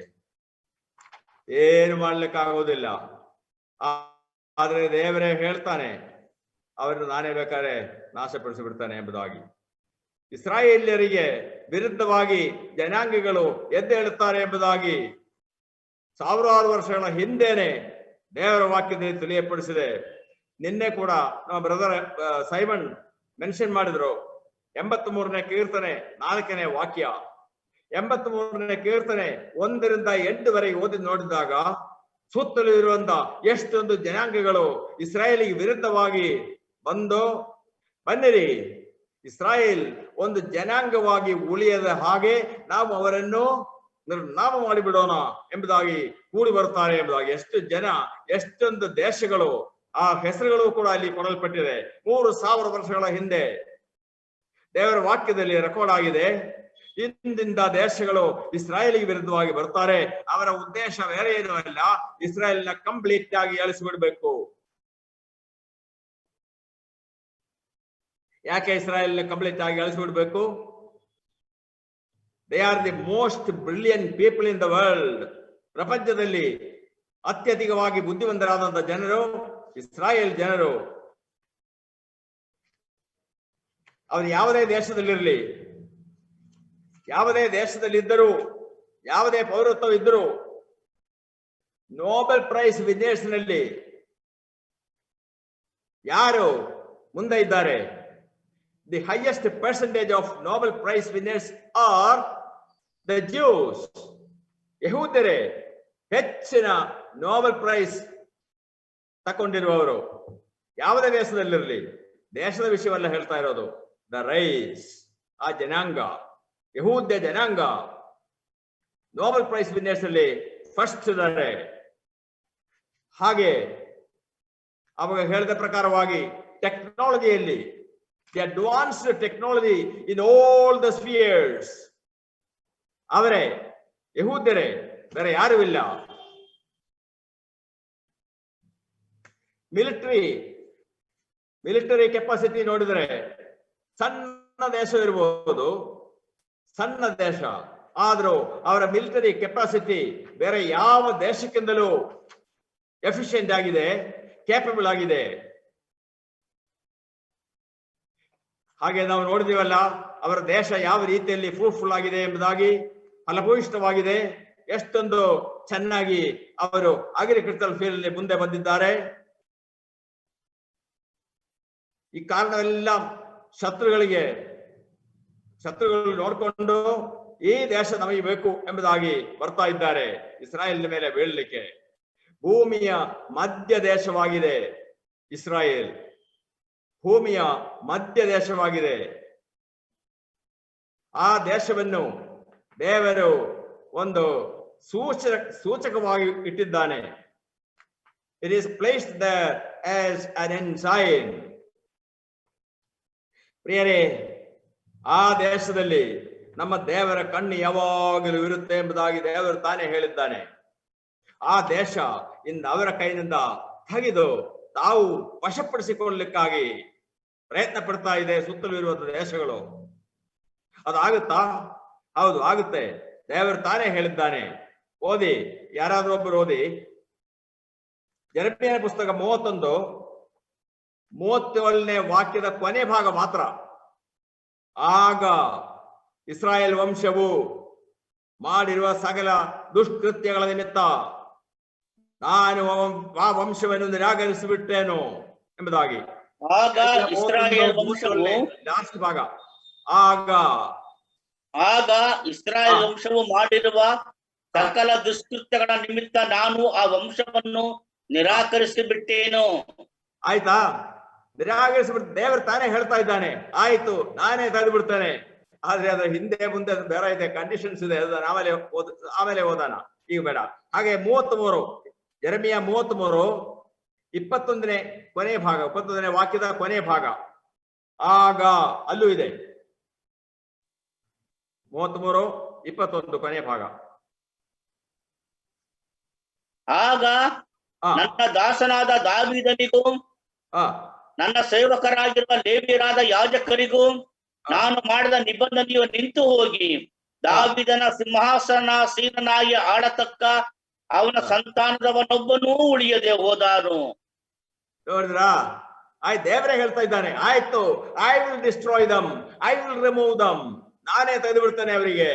ಏನು ಮಾಡ್ಲಿಕ್ಕಾಗೋದಿಲ್ಲ. ಆದ್ರೆ ದೇವರೇ ಹೇಳ್ತಾನೆ, ಅವರನ್ನು ನಾನೇ ಬೇಕಾದ್ರೆ ನಾಶಪಡಿಸಿ ಬಿಡ್ತಾನೆ ಎಂಬುದಾಗಿ. ಇಸ್ರಾಯೇಲ್ಯರಿಗೆ ವಿರುದ್ಧವಾಗಿ ಜನಾಂಗಗಳು ಎದ್ದೇಳುತ್ತಾರೆ ಎಂಬುದಾಗಿ ಸಾವಿರಾರು ವರ್ಷಗಳ ಹಿಂದೆನೆ ದೇವರ ವಾಕ್ಯದಲ್ಲಿ ತಿಳಿಯಪಡಿಸಿದೆ. ನಿನ್ನೆ ಕೂಡ ನಮ್ಮ ಬ್ರದರ್ ಸೈಮನ್ ಮೆನ್ಷನ್ ಮಾಡಿದ್ರು. 83ನೇ ಕೀರ್ತನೆ 4ನೇ ವಾಕ್ಯ, 83ನೇ ಕೀರ್ತನೆ 1ರಿಂದ 8 ಓದಿ ನೋಡಿದಾಗ ಸುತ್ತಲೂ ಇರುವಂತ ಎಷ್ಟೊಂದು ಜನಾಂಗಗಳು ಇಸ್ರಾಯೇಲಿಗೆ ವಿರುದ್ಧವಾಗಿ ಬಂದು, ಬನ್ನಿರಿ, ಇಸ್ರಾಯೇಲ್ ಒಂದು ಜನಾಂಗವಾಗಿ ಉಳಿಯದ ಹಾಗೆ ನಾವು ಅವರನ್ನು ನಿರ್ನಾಮ ಮಾಡಿಬಿಡೋಣ ಎಂಬುದಾಗಿ ಕೂಡಿ ಬರ್ತಾರೆ ಎಂಬುದಾಗಿ. ಎಷ್ಟು ಜನ, ಎಷ್ಟೊಂದು ದೇಶಗಳು, ಆ ಹೆಸರುಗಳು ಕೂಡ ಅಲ್ಲಿ ಕೊಡಲ್ಪಟ್ಟಿದೆ. 3000 ವರ್ಷಗಳ ಹಿಂದೆ ದೇವರ ವಾಕ್ಯದಲ್ಲಿ ರೆಕಾರ್ಡ್ ಆಗಿದೆ. ಇಂದಿಂದ ದೇಶಗಳು ಇಸ್ರಾಯೇಲಿಗೆ ವಿರುದ್ಧವಾಗಿ ಬರ್ತಾರೆ. ಅವರ ಉದ್ದೇಶ ಬೇರೆ ಏನೂ ಅಲ್ಲ, ಇಸ್ರಾಯೇಲ್ನ ಕಂಪ್ಲೀಟ್ ಆಗಿ ಅಳಿಸಿಬಿಡ್ಬೇಕು. ಯಾಕೆ ಇಸ್ರಾಯೇಲ್ ಕಂಪ್ಲೀಟ್ ಆಗಿ ಅಳಿಸಿಬಿಡ್ಬೇಕು? They are the most brilliant people in the world. ಪ್ರಪಂಚದಲ್ಲಿ ಅತ್ಯಧಿಕವಾಗಿ ಬುದ್ಧಿವಂತರಾದಂತಹ ಜನರು ಇಸ್ರಾಯೇಲ್ ಜನರು. ಅವರು ಯಾವುದೇ ದೇಶದಲ್ಲಿರಲಿ, ಯಾವುದೇ ದೇಶದಲ್ಲಿದ್ದರೂ, ಯಾವುದೇ ಪೌರತ್ವ ಇದ್ದರೂ, ನೋಬೆಲ್ ಪ್ರೈಸ್ ವಿನ್ನರ್ಸ್ ನಲ್ಲಿ ಯಾರು ಮುಂದೆ ಇದ್ದಾರೆ? The highest percentage of Nobel Prize winners are the Jews. ಯಹೂದ್ಯರೇ ಹೆಚ್ಚಿನ ನೋಬೆಲ್ ಪ್ರೈಸ್ ತಗೊಂಡಿರುವವರು. ಯಾವುದೇ ದೇಶದಲ್ಲಿರಲಿ, ದೇಶದ ವಿಷಯವಲ್ಲ ಹೇಳ್ತಾ ಇರೋದು. ದ ರೈಸ್, ಆ ಜನಾಂಗ, ಯಹೂದ್ಯ ಜನಾಂಗ ನೋಬೆಲ್ ಪ್ರೈಸ್ ವಿನ್ನರ್ಸ್ ಅಲ್ಲಿ ಫಸ್ಟ್ ಇದ್ದಾರೆ. ಹಾಗೆ ಅವಾಗ ಹೇಳಿದ ಪ್ರಕಾರವಾಗಿ ಟೆಕ್ನಾಲಜಿಯಲ್ಲಿ, the advanced technology in all the spheres, ಅವರೇ ಯಹೂದ್ಯರೇ, ಬೇರೆ ಯಾರು ಇಲ್ಲ. ಮಿಲಿಟರಿ ಕೆಪಾಸಿಟಿ ನೋಡಿದ್ರೆ ಸಣ್ಣ ದೇಶ ಇರಬಹುದು, ಸಣ್ಣ ದೇಶ, ಆದ್ರೂ ಅವರ ಮಿಲಿಟರಿ ಕೆಪಾಸಿಟಿ ಬೇರೆ ಯಾವ ದೇಶಕ್ಕಿಂತಲೂ ಎಫಿಷಿಯಂಟ್ ಆಗಿದೆ, ಕೇಪಬಲ್ ಆಗಿದೆ. ಹಾಗೆ ನಾವು ನೋಡಿದೀವಲ್ಲ, ಅವರ ದೇಶ ಯಾವ ರೀತಿಯಲ್ಲಿ ಫ್ರೂಟ್ಫುಲ್ ಆಗಿದೆ ಎಂಬುದಾಗಿ, ಫಲಭೂಯಿಷ್ಠವಾಗಿದೆ. ಎಷ್ಟೊಂದು ಚೆನ್ನಾಗಿ ಅವರು ಅಗ್ರಿಕಲ್ಚರಲ್ ಫೀಲ್ಡ್ ಮುಂದೆ ಬಂದಿದ್ದಾರೆ. ಈ ಕಾರಣವೆಲ್ಲ ಶತ್ರುಗಳು ನೋಡಿಕೊಂಡು ಈ ದೇಶ ನಮಗೆ ಬೇಕು ಎಂಬುದಾಗಿ ಬರ್ತಾ ಇದ್ದಾರೆ ಇಸ್ರಾಯೇಲ್ ಮೇಲೆ ಬೀಳಲಿಕ್ಕೆ. ಭೂಮಿಯ ಮಧ್ಯ ದೇಶವಾಗಿದೆ ಇಸ್ರಾಯೇಲ್, ಭೂಮಿಯ ಮಧ್ಯ ದೇಶವಾಗಿದೆ. ಆ ದೇಶವನ್ನು ದೇವರು ಒಂದು ಸೂಚಕವಾಗಿ ಇಟ್ಟಿದ್ದಾನೆ. It is placed there as an ensign. ಪ್ರಿಯರೇ, ಆ ದೇಶದಲ್ಲಿ ನಮ್ಮ ದೇವರ ಕಣ್ಣು ಯಾವಾಗಲೂ ಇರುತ್ತೆ ಎಂಬುದಾಗಿ ದೇವರು ತಾನೇ ಹೇಳಿದ್ದಾನೆ. ಆ ದೇಶ ಇಂದ ಅವರ ಕೈನಿಂದ ತೆಗೆದು ತಾವು ವಶಪಡಿಸಿಕೊಳ್ಳಲಿಕ್ಕಾಗಿ ಪ್ರಯತ್ನ ಪಡ್ತಾ ಇದೆ ಸುತ್ತಲೂ ಇರುವಂತಹ ದೇಶಗಳು. ಅದಾಗುತ್ತಾ? ಹೌದು, ಆಗುತ್ತೆ. ದೇವರು ತಾನೇ ಹೇಳಿದ್ದಾನೆ. ಓದಿ, ಯಾರಾದ್ರೂ ಒಬ್ಬರು ಓದಿ, ಯೆರೆಮೀಯನ ಪುಸ್ತಕ 31-37ನೇ ವಾಕ್ಯದ ಕೊನೆ ಭಾಗ ಮಾತ್ರ. ಆಗ ಇಸ್ರಾಯೇಲ್ ವಂಶವು ಮಾಡಿರುವ ಸಕಲ ದುಷ್ಕೃತ್ಯಗಳ ನಿಮಿತ್ತ ನಾನು ಆ ವಂಶವನ್ನು ನಿರಾಕರಿಸಿಬಿಟ್ಟೇನು ಎಂಬುದಾಗಿ. ಆಗ ಇಸ್ರಾಯೇಲ್ ವಂಶವು ಲಾಸ್ಟ್ ಭಾಗ. ಆಗ ಇಸ್ರಾಯೇಲ್ ವಂಶವು ಮಾಡಿರುವ ಸಕಲ ದುಷ್ಕೃತ್ಯಗಳ ನಿಮಿತ್ತ ನಾನು ಆ ವಂಶವನ್ನು ನಿರಾಕರಿಸಿ ಬಿಟ್ಟೇನು. ಆಯ್ತಾ? ನಿರಾಕರಿಸಿಬಿಟ್ಟು ದೇವರು ತಾನೇ ಹೇಳ್ತಾ ಇದ್ದಾನೆ, ಆಯ್ತು ನಾನೇ ತೆಗೆದು ಬಿಡ್ತೇನೆ. ಆದ್ರೆ ಅದರ ಹಿಂದೆ ಮುಂದೆ ಬೇರೆ ಇದೆ, ಕಂಡೀಷನ್ಸ್ ಇದೆ. ಅದನ್ನ ಆಮೇಲೆ ಓದಾನ, ಈಗ ಬೇಡ. ಹಾಗೆ 33, ಯೆರೆಮೀಯ 33-21ನೇ ಕೊನೆ ಭಾಗ, 21ನೇ ವಾಕ್ಯದ ಕೊನೆ ಭಾಗ. ಆಗ ಅಲ್ಲೂ ಇದೆ 33-21 ಕೊನೆ ಭಾಗ. ಆಗ ನನ್ನ ದಾಸನಾದ ದಾವೀದನಿಗೂ ನನ್ನ ಸೇವಕರಾಗಿರುವ ಲೇವಿಯರಾದ ಯಾಜಕರಿಗೂ ನಾನು ಮಾಡಿದ ನಿಬಂಧನೆಯು ನಿಂತು ಹೋಗಿ ದಾವೀದನ ಸಿಂಹಾಸನಾಸೀನನಾಗಿ ಆಳತಕ್ಕ ಅವನ ಸಂತಾನದವನೊಬ್ಬನೂ ಉಳಿಯದೆ ಹೋದಾನು. ನೋಡಿದ್ರಾ? ಆಯ್ತು, ದೇವರೇ ಹೇಳ್ತಾ ಇದ್ದಾನೆ, ಆಯ್ತು, I will destroy them, I will remove them, ನಾನೇ ತೆಗೆದು ಬಿಡ್ತೇನೆ ಅವರಿಗೆ.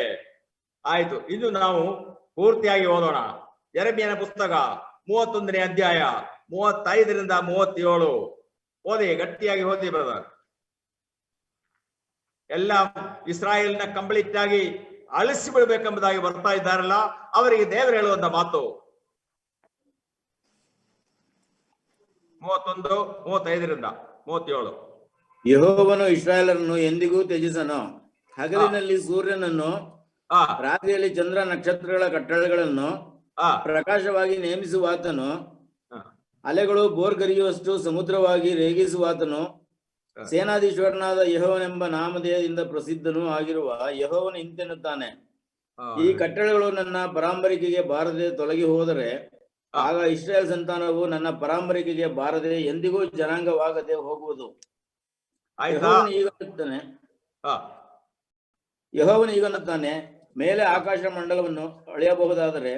ಆಯ್ತು, ಇದು ನಾವು ಪೂರ್ತಿಯಾಗಿ ಓದೋಣ. ಯೆರೆಮೀಯನ ಪುಸ್ತಕ 31ನೇ ಅಧ್ಯಾಯ 35-37 ಓದಿ, ಗಟ್ಟಿಯಾಗಿ ಓದಿ ಬ್ರದರ್. ಎಲ್ಲ ಇಸ್ರಾಯೇಲ್ನ ಕಂಪ್ಲೀಟ್ ಆಗಿ ಅಳಿಸಿ ಬಿಡ್ಬೇಕೆಂಬುದಾಗಿ ಬರ್ತಾ ಇದ್ದಾರಲ್ಲ, ಅವರಿಗೆ ದೇವರು ಹೇಳುವಂತ ಮಾತು 31-35-37. ಯೆಹೋವನು ಇಸ್ರಾಯೇಲರನ್ನು ಎಂದಿಗೂ ತ್ಯಜಿಸನು. ಹಗಲಿನಲ್ಲಿ ಸೂರ್ಯನನ್ನು, ರಾತ್ರಿಯಲ್ಲಿ ಚಂದ್ರ ನಕ್ಷತ್ರಗಳ ಕಟ್ಟಳೆಗಳನ್ನು ಪ್ರಕಾಶವಾಗಿ ನೇಮಿಸುವಾತನು, ಅಲೆಗಳು ಬೋರ್ಗರಿಯುವಷ್ಟು ಸಮುದ್ರವಾಗಿ ರೇಗಿಸುವಾತನು, ಸೇನಾಧೀಶ್ವರನಾದ ಯೆಹೋವನೆಂಬ ನಾಮಧೇಯದಿಂದ ಪ್ರಸಿದ್ಧನೂ ಆಗಿರುವ ಯೆಹೋವನು ಇಂತೆನ್ನುತ್ತಾನೆ, ಈ ಕಟ್ಟಳೆಗಳು ನನ್ನ ಪರಾಂಬರಿಕೆಗೆ ಬಾರದೆ ತೊಲಗಿ ಹೋದರೆ ಆಗ ಇಸ್ರಾಯೇಲ್ ಸಂತಾನವು ನನ್ನ ಪರಾಂಬರಿಕೆಗೆ ಬಾರದೆ ಎಂದಿಗೂ ಜನಾಂಗವಾಗದೆ ಹೋಗುವುದು. ಯೆಹೋವನು ಈಗನ್ನುತ್ತಾನೆ, ಮೇಲೆ ಆಕಾಶ ಮಂಡಲವನ್ನು ಅಳೆಯಬಹುದಾದರೆ,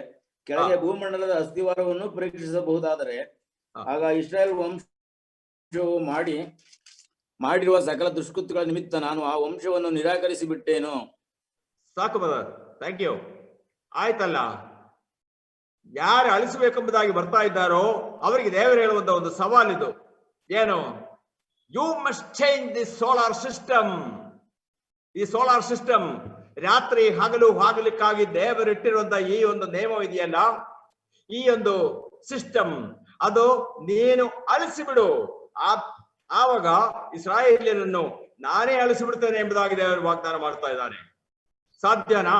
ಕೆಳಗೆ ಭೂಮಂಡಲದ ಅಸ್ಥಿವಾರವನ್ನು ಪರೀಕ್ಷಿಸಬಹುದಾದರೆ, ಆಗ ಇಸ್ರಾಯೇಲ್ ವಂಶವು ಮಾಡಿರುವ ಸಕಲ ದುಷ್ಕೃತ್ಯಗಳ ನಿಮಿತ್ತ ನಾನು ಆ ವಂಶವನ್ನು ನಿರಾಕರಿಸಿ ಬಿಟ್ಟೇನು. ಸಾಕು ಬ್ರದರ್, ಥ್ಯಾಂಕ್ ಯು. ಆಯ್ತಲ್ಲ, ಯಾರು ಅಳಿಸಬೇಕೆಂಬುದಾಗಿ ಬರ್ತಾ ಇದ್ದಾರೋ ಅವರಿಗೆ ದೇವರು ಹೇಳುವಂತ ಒಂದು ಸವಾಲಿದು. ಏನು? You must change this solar system. ಈ ಸೋಲಾರ್ ಸಿಸ್ಟಮ್, ರಾತ್ರಿ ಹಗಲು ಆಗಲಿಕ್ಕಾಗಿ ದೇವರಿಟ್ಟಿರುವಂತ ಈ ಒಂದು ನೇಮ ಇದೆಯಲ್ಲ, ಈ ಒಂದು ಸಿಸ್ಟಮ್, ಅದು ನೀನು ಅಳಿಸಿಬಿಡು. ಆವಾಗ ಇಸ್ರಾಯೇಲ್ಯರನ್ನು ನಾನೇ ಅಳಿಸಿಬಿಡ್ತೇನೆ ಎಂಬುದಾಗಿ ದೇವರು ವಾಗ್ದಾನ ಮಾಡ್ತಾ ಇದ್ದಾನೆ. ಸಾಧ್ಯನಾ?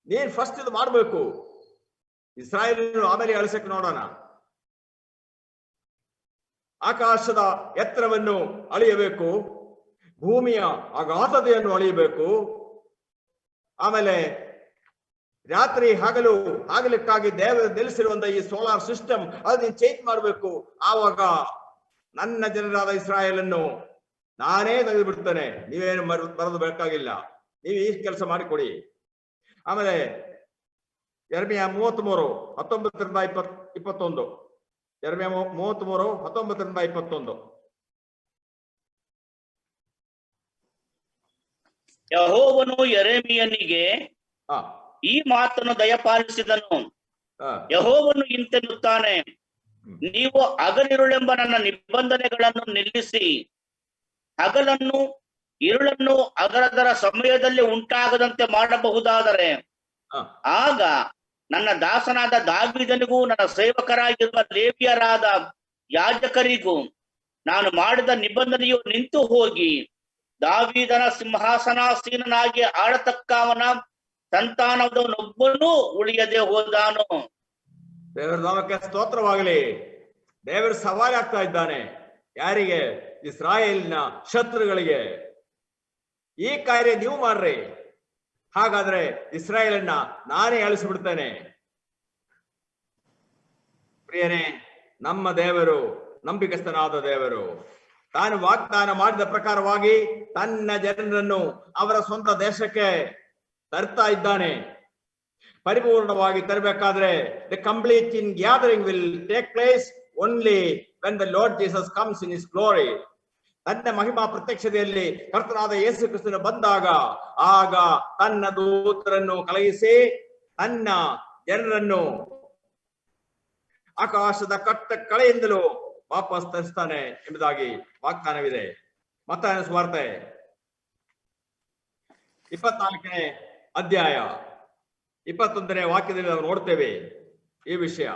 ನೀನ್ ಫಸ್ಟ್ ಇದು ಮಾಡ್ಬೇಕು. ಇಸ್ರಾಯೇಲ್ಯರನ್ನು ಆಮೇಲೆ ಅಳಿಸಕ್ಕೆ ನೋಡೋಣ. ಆಕಾಶದ ಎತ್ತರವನ್ನು ಅಳಿಯಬೇಕು, ಭೂಮಿಯ ಅಗಾಧತೆಯನ್ನು ಅಳಿಯಬೇಕು, ಆಮೇಲೆ ರಾತ್ರಿ ಹಗಲು ಆಗಲಿಕ್ಕಾಗಿ ದೇವರು ನಿಲ್ಲಿಸಿರುವಂತ ಈ ಸೋಲಾರ್ ಸಿಸ್ಟಮ್ ಅದು ನೀನು ಚೇಂಜ್ ಮಾಡಬೇಕು. ಆವಾಗ ನನ್ನ ಜನರಾದ ಇಸ್ರಾಯೇಲನ್ನು ನಾನೇ ತೆಗೆದು ಬಿಡ್ತೇನೆ. ನೀವೇನು ಬರೆದು ಬೇಕಾಗಿಲ್ಲ, ನೀವು ಈ ಕೆಲಸ ಮಾಡಿಕೊಡಿ. ಆಮೇಲೆ ಯೆರೆಮೀಯ 33-19-21. ಯೆರೆಮೀಯ 33-19-21. ಯೆಹೋವನು ಯೆರೆಮೀಯನಿಗೆ ಈ ಮಾತನ್ನು ದಯಪಾಲಿಸಿದನು. ಯೆಹೋವನು ಇಂತೆನ್ನುತ್ತಾನೆ, ನೀವು ಹಗಲಿರುಳೆಂಬ ನನ್ನ ನಿಬಂಧನೆಗಳನ್ನು ನಿಲ್ಲಿಸಿ ಹಗಲನ್ನು ഇരുಳನ್ನು ಅದರದರ ಸಮಯದಲ್ಲಿ ಉಂಟಾಗದಂತೆ ಮಾಡಬಹುದಾದರೆ ಆಗ ನನ್ನ ದಾಸನಾದ ದಾವೀದನಿಗೂ ನನ್ನ ಸೇವಕರಾಗಿರುವ ಲೇವಿಯರಾದ ಯಾಜಕರಿಗೂ ನಾನು ಮಾಡಿದ ನಿಬಂಧನೆಯು ನಿಂತು ಹೋಗಿ ದಾವೀದನ ಸಿಂಹಾಸನಾಸೀನನಾಗಿ ಆಳತಕ್ಕವನ ಸಂತಾನದವನೊಬ್ಬನೂ ಉಳಿಯದೆ ಹೋದಾನು. ದೇವರ ನಾಮಕ್ಕೆ ಸ್ತೋತ್ರವಾಗಲಿ. ದೇವರು ಸವಾಲಾಗ್ತಾ ಇದ್ದಾನೆ. ಯಾರಿಗೆ? ಇಸ್ರಾಯೇಲಿನ ಶತ್ರುಗಳಿಗೆ. ಈ ಕಾರ್ಯ ನೀವು ಮಾಡ್ರಿ, ಹಾಗಾದ್ರೆ ಇಸ್ರಾಯೇಲನ್ನ ನಾನೇ ಅಳಿಸಿಬಿಡ್ತೇನೆ. ಪ್ರಿಯರೇ, ನಮ್ಮ ದೇವರು ನಂಬಿಕಸ್ಥನಾದ ದೇವರು. ತಾನು ವಾಗ್ದಾನ ಮಾಡಿದ ಪ್ರಕಾರವಾಗಿ ತನ್ನ ಜನರನ್ನು ಅವರ ಸ್ವಂತ ದೇಶಕ್ಕೆ ತರ್ತಾ ಇದ್ದಾನೆ. ಪರಿಪೂರ್ಣವಾಗಿ ತರಬೇಕಾದ್ರೆ the complete in gathering will take place only when the lord Jesus comes in his glory. ತನ್ನ ಮಹಿಮಾ ಪ್ರತ್ಯಕ್ಷತೆಯಲ್ಲಿ ಕರ್ತನಾದ ಯೇಸು ಕ್ರಿಸ್ತನು ಬಂದಾಗ ಆಗ ತನ್ನ ದೂತರನ್ನು ಕಳುಹಿಸಿ ತನ್ನ ಜನರನ್ನು ಆಕಾಶದ ಕಟ್ಟ ಕಳೆಯಿಂದಲೂ ವಾಪಸ್ ತರಿಸ್ತಾನೆ ಎಂಬುದಾಗಿ ವಾಗ್ದಾನವಿದೆ. ಮತ್ತಾಯನ ಸುವಾರ್ತೆ 24ನೇ ಅಧ್ಯಾಯ 21ನೇ ವಾಕ್ಯದಲ್ಲಿ ನಾವು ನೋಡ್ತೇವೆ ಈ ವಿಷಯ.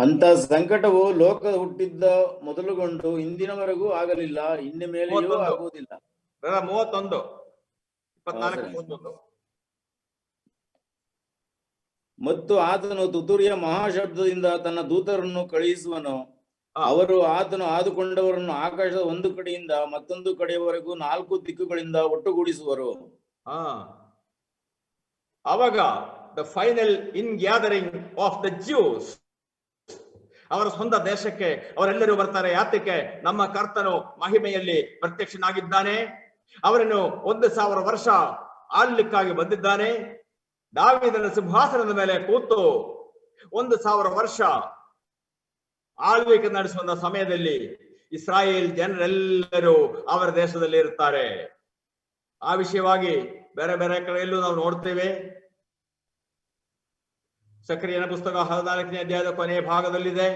ಅಂತ ಸಂಕಟವು ಲೋಕದ ಹುಟ್ಟಿದ್ದ ಮೊದಲುಗೊಂಡು ಇಂದಿನವರೆಗೂ ಆಗಲಿಲ್ಲ, ಇನ್ನು ಮೇಲೆಯೂ ಆಗುವುದಿಲ್ಲ. 31 24 ಮತ್ತು ಆತನು ತುತ್ತೂರಿಯ ಮಹಾಶಬ್ದದಿಂದ ತನ್ನ ದೂತರನ್ನು ಕಳುಹಿಸುವನು. ಅವರು ಆತನು ಆದುಕೊಂಡವರನ್ನು ಆಕಾಶದ ಒಂದು ಕಡೆಯಿಂದ ಮತ್ತೊಂದು ಕಡೆಯವರೆಗೂ 4 ದಿಕ್ಕುಗಳಿಂದ ಒಟ್ಟುಗೂಡಿಸುವರು. ಅವಾಗ the final in gathering of the juice, ಅವರ ಸ್ವಂತ ದೇಶಕ್ಕೆ ಅವರೆಲ್ಲರೂ ಬರ್ತಾರೆ. ಯಾತಕ್ಕೆ? ನಮ್ಮ ಕರ್ತನು ಮಹಿಮೆಯಲ್ಲಿ ಪ್ರತ್ಯಕ್ಷನಾಗಿದ್ದಾನೆ. ಅವರನ್ನು 1000 ವರ್ಷ ಆಳ್ಲಿಕ್ಕಾಗಿ ಬಂದಿದ್ದಾನೆ. ದಾವೀದನ ಸಿಂಹಾಸನದ ಮೇಲೆ ಕೂತು 1000 ವರ್ಷ ಆಳ್ವಿಕೆ ನಡೆಸುವ ಸಮಯದಲ್ಲಿ ಇಸ್ರಾಯೇಲ್ ಜನರೆಲ್ಲರೂ ಅವರ ದೇಶದಲ್ಲಿ ಇರುತ್ತಾರೆ. ಆ ವಿಷಯವಾಗಿ ಬೇರೆ ಬೇರೆ ಕಡೆಯಲ್ಲೂ ನಾವು ನೋಡ್ತೇವೆ. ಸಕ್ರಿಯನ ಪುಸ್ತಕ 14ನೇ ಅಧ್ಯಾಯದ ಕೊನೆಯ ಭಾಗದಲ್ಲಿದೆ.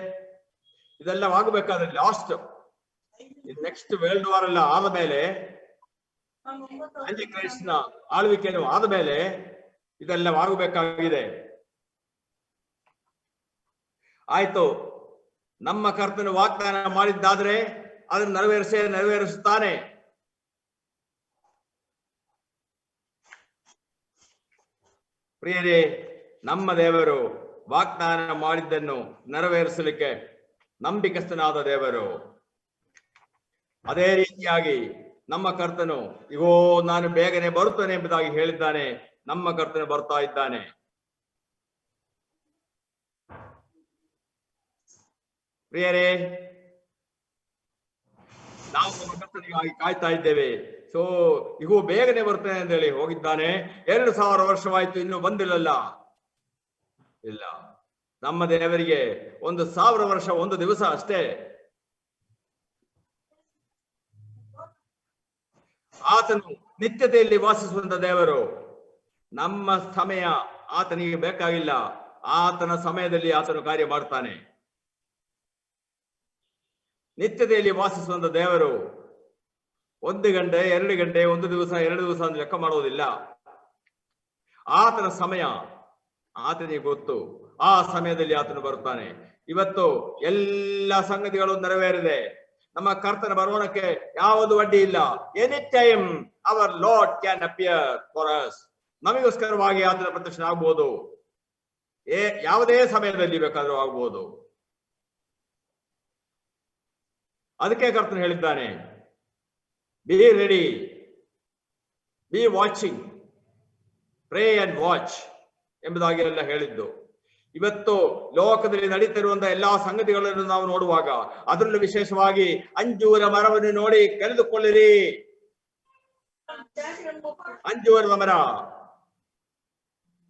ಇದೆಲ್ಲವಾಗಬೇಕಾದ್ರೆ ಲಾಸ್ಟ್ ನೆಕ್ಸ್ಟ್ ವರ್ಲ್ಡ್ ವಾರ್ ಎಲ್ಲ ಆದ ಮೇಲೆ, ಕ್ರೈಸ್ಟ್ನ ಆಳ್ವಿಕೆಯನ್ನು ಆದ ಮೇಲೆ ಇದೆಲ್ಲವಾಗಬೇಕಾಗಿದೆ. ಆಯ್ತು, ನಮ್ಮ ಕರ್ತನು ವಾಗ್ದಾನ ಮಾಡಿದ್ದಾದ್ರೆ ಅದನ್ನು ನೆರವೇರಿಸುತ್ತಾನೆ. ಪ್ರಿಯರೇ, ನಮ್ಮ ದೇವರು ವಾಗ್ದಾನ ಮಾಡಿದ್ದನ್ನು ನೆರವೇರಿಸಲಿಕ್ಕೆ ನಂಬಿಕಸ್ಥನಾದ ದೇವರು. ಅದೇ ರೀತಿಯಾಗಿ ನಮ್ಮ ಕರ್ತನು ಇಗೋ ನಾನು ಬೇಗನೆ ಬರುತ್ತೇನೆ ಎಂಬುದಾಗಿ ಹೇಳಿದ್ದಾನೆ. ನಮ್ಮ ಕರ್ತನು ಬರ್ತಾ ಇದ್ದಾನೆ. ಪ್ರಿಯರೇ, ನಾವು ನಮ್ಮ ಕರ್ತನಿಗಾಗಿ ಕಾಯ್ತಾ ಇದ್ದೇವೆ. ಸೊ ಇಗೋ ಬೇಗನೆ ಬರ್ತೇನೆ ಅಂತ ಹೇಳಿ ಹೋಗಿದ್ದಾನೆ. 2000 ವರ್ಷವಾಯ್ತು, ಇನ್ನು ಬಂದಿಲ್ಲಲ್ಲ. ಇಲ್ಲ, ನಮ್ಮ ದೇವರಿಗೆ 1000 ವರ್ಷ ಒಂದು ದಿವಸ ಅಷ್ಟೇ. ಆತನು ನಿತ್ಯತೆಯಲ್ಲಿ ವಾಸಿಸುವಂತ ದೇವರು. ನಮ್ಮ ಸಮಯ ಆತನಿಗೆ ಬೇಕಾಗಿಲ್ಲ. ಆತನ ಸಮಯದಲ್ಲಿ ಆತನು ಕಾರ್ಯ ಮಾಡ್ತಾನೆ. ನಿತ್ಯತೆಯಲ್ಲಿ ವಾಸಿಸುವಂತ ದೇವರು 1 ಗಂಟೆ 2 ಗಂಟೆ 1 ದಿವಸ 2 ದಿವಸ ಅಂತ ಲೆಕ್ಕ ಮಾಡುವುದಿಲ್ಲ. ಆತನ ಸಮಯ ಆತನಿಗೆ ಗೊತ್ತು. ಆ ಸಮಯದಲ್ಲಿ ಆತನು ಬರುತ್ತಾನೆ. ಇವತ್ತು ಎಲ್ಲ ಸಂಗತಿಗಳು ನೆರವೇರಿದೆ. ನಮ್ಮ ಕರ್ತನ ಬರುವಣಕ್ಕೆ ಯಾವುದು ಅಡ್ಡಿ ಇಲ್ಲ. Any time our lord can appear for us. ನಮಗೋಸ್ಕರವಾಗಿ ಆತನ ಪ್ರತ್ಯಕ್ಷ ಆಗ್ಬಹುದು. ಯಾವುದೇ ಸಮಯದಲ್ಲಿ ಬೇಕಾದ್ರೂ ಆಗ್ಬಹುದು. ಅದಕ್ಕೆ ಕರ್ತನು ಹೇಳಿದ್ದಾನೆ, be ready, B watching, pray and watch ಎಂಬುದಾಗಿ ಎಲ್ಲ ಹೇಳಿದ್ದು. ಇವತ್ತು ಲೋಕದಲ್ಲಿ ನಡೀತಿರುವಂತಹ ಎಲ್ಲಾ ಸಂಗತಿಗಳನ್ನು ನಾವು ನೋಡುವಾಗ ಅದರಲ್ಲೂ ವಿಶೇಷವಾಗಿ ಅಂಜೂರ ಮರವನ್ನು ನೋಡಿ ಕಲಿದುಕೊಳ್ಳಿರಿ. ಅಂಜೂರದ ಮರ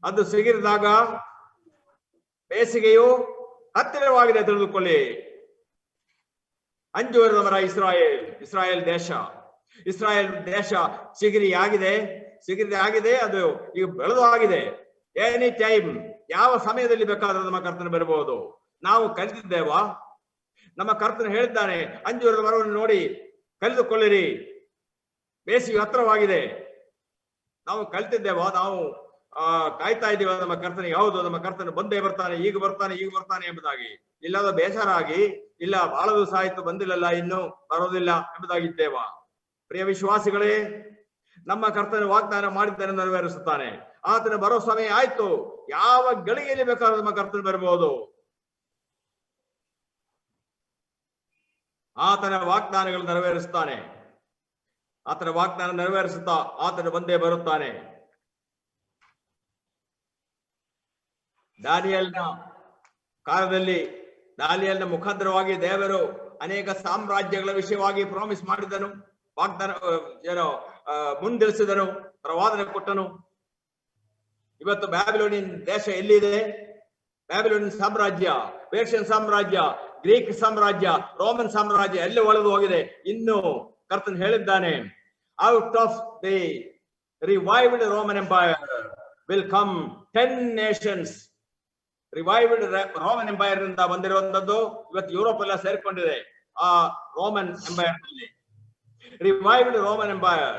ಅದು ಸಿಗಿರಿದಾಗ ಬೇಸಿಗೆಯು ಹತ್ತಿರವಾಗಿದೆ ತಿಳಿದುಕೊಳ್ಳಿ. ಅಂಜೂರದ ಮರ ಇಸ್ರಾಯೇಲ್ ದೇಶ ಸಿಗಿರಿ ಆಗಿದೆ. ಅದು ಈಗ ಬೆಳೆದು ಆಗಿದೆ. ಎನಿ ಟೈಮ್, ಯಾವ ಸಮಯದಲ್ಲಿ ಬೇಕಾದ್ರೂ ನಮ್ಮ ಕರ್ತನ ಬರಬಹುದು. ನಾವು ಕಲಿತಿದ್ದೇವಾ? ನಮ್ಮ ಕರ್ತನ ಹೇಳಿದ್ದಾನೆ, ಅಂಜೂರದ ಮರವನ್ನು ನೋಡಿ ಕಲಿದುಕೊಳ್ಳಿರಿ, ಬೇಸಿಗೆ ಹತ್ತಿರವಾಗಿದೆ. ನಾವು ಕಲಿತಿದ್ದೇವಾ? ನಾವು ಕಾಯ್ತಾ ಇದ್ದೀವ ನಮ್ಮ ಕರ್ತನಿಗೆ? ಹೌದು, ನಮ್ಮ ಕರ್ತನ ಬಂದೇ ಬರ್ತಾನೆ, ಈಗ ಬರ್ತಾನೆ ಎಂಬುದಾಗಿ. ಇಲ್ಲದ ಬೇಸರ ಆಗಿ, ಇಲ್ಲ ಬಹಳ ದಿವಸ ಆಯ್ತು ಬಂದಿಲ್ಲಲ್ಲ, ಇನ್ನು ಬರೋದಿಲ್ಲ ಎಂಬುದಾಗಿದ್ದೇವಾ? ಪ್ರಿಯ ವಿಶ್ವಾಸಿಗಳೇ, ನಮ್ಮ ಕರ್ತನ ವಾಗ್ದಾನ ಮಾಡಿದ್ದನ್ನು ನೆರವೇರಿಸುತ್ತಾನೆ. ಆತನ ಬರೋ ಸಮಯ ಆಯ್ತು. ಯಾವ ಗಳಿಗೆಯಲ್ಲಿ ಬೇಕಾದ್ರೂ ನಮ್ಮ ಕರ್ತನ ಬರಬಹುದು. ಆತನ ವಾಗ್ದಾನಗಳು ನೆರವೇರಿಸ್ತಾನೆ. ಆತನ ವಾಗ್ದಾನ ನೆರವೇರಿಸುತ್ತಾ ಆತನ ಬಂದೇ ಬರುತ್ತಾನೆ. ದಾನಿಯೇಲನ ಕಾಲದಲ್ಲಿ ದಾನಿಯೇಲನ ಮುಖಾಂತರವಾಗಿ ದೇವರು ಅನೇಕ ಸಾಮ್ರಾಜ್ಯಗಳ ವಿಷಯವಾಗಿ ಪ್ರಾಮಿಸ್ ಮಾಡಿದನು, ವಾಗ್ದಾನ ಮುಂದಿಳಿಸಿದನು, ಪ್ರವಾದನೆ ಕೊಟ್ಟನು. ಇವತ್ತು ಬ್ಯಾಬಿಲೋನಿಯನ್ ದೇಶ ಎಲ್ಲಿದೆ? ಬ್ಯಾಬಿಲೋನಿಯನ್ ಸಾಮ್ರಾಜ್ಯ, ಪರ್ಷಿಯನ್ ಸಾಮ್ರಾಜ್ಯ, ಗ್ರೀಕ್ ಸಾಮ್ರಾಜ್ಯ, ರೋಮನ್ ಸಾಮ್ರಾಜ್ಯ ಎಲ್ಲ ಒಳದು ಹೋಗಿದೆ. ಇನ್ನು ಕರ್ತನ್ ಹೇಳಿದ್ದಾನೆ, out of the revived Roman empire will come 10 nations. Revived Roman empire ನಿಂದ ಬಂದಿರುವಂತದ್ದು ಇವತ್ತು ಯುರೋಪ್ ಎಲ್ಲ ಸೇರ್ಕೊಂಡಿದೆ. ಆ ರೋಮನ್ ಎಂಪೈರ್ ನಲ್ಲಿ ರಿವೈವ್ಡ್ ರೋಮನ್ ಎಂಪೈರ್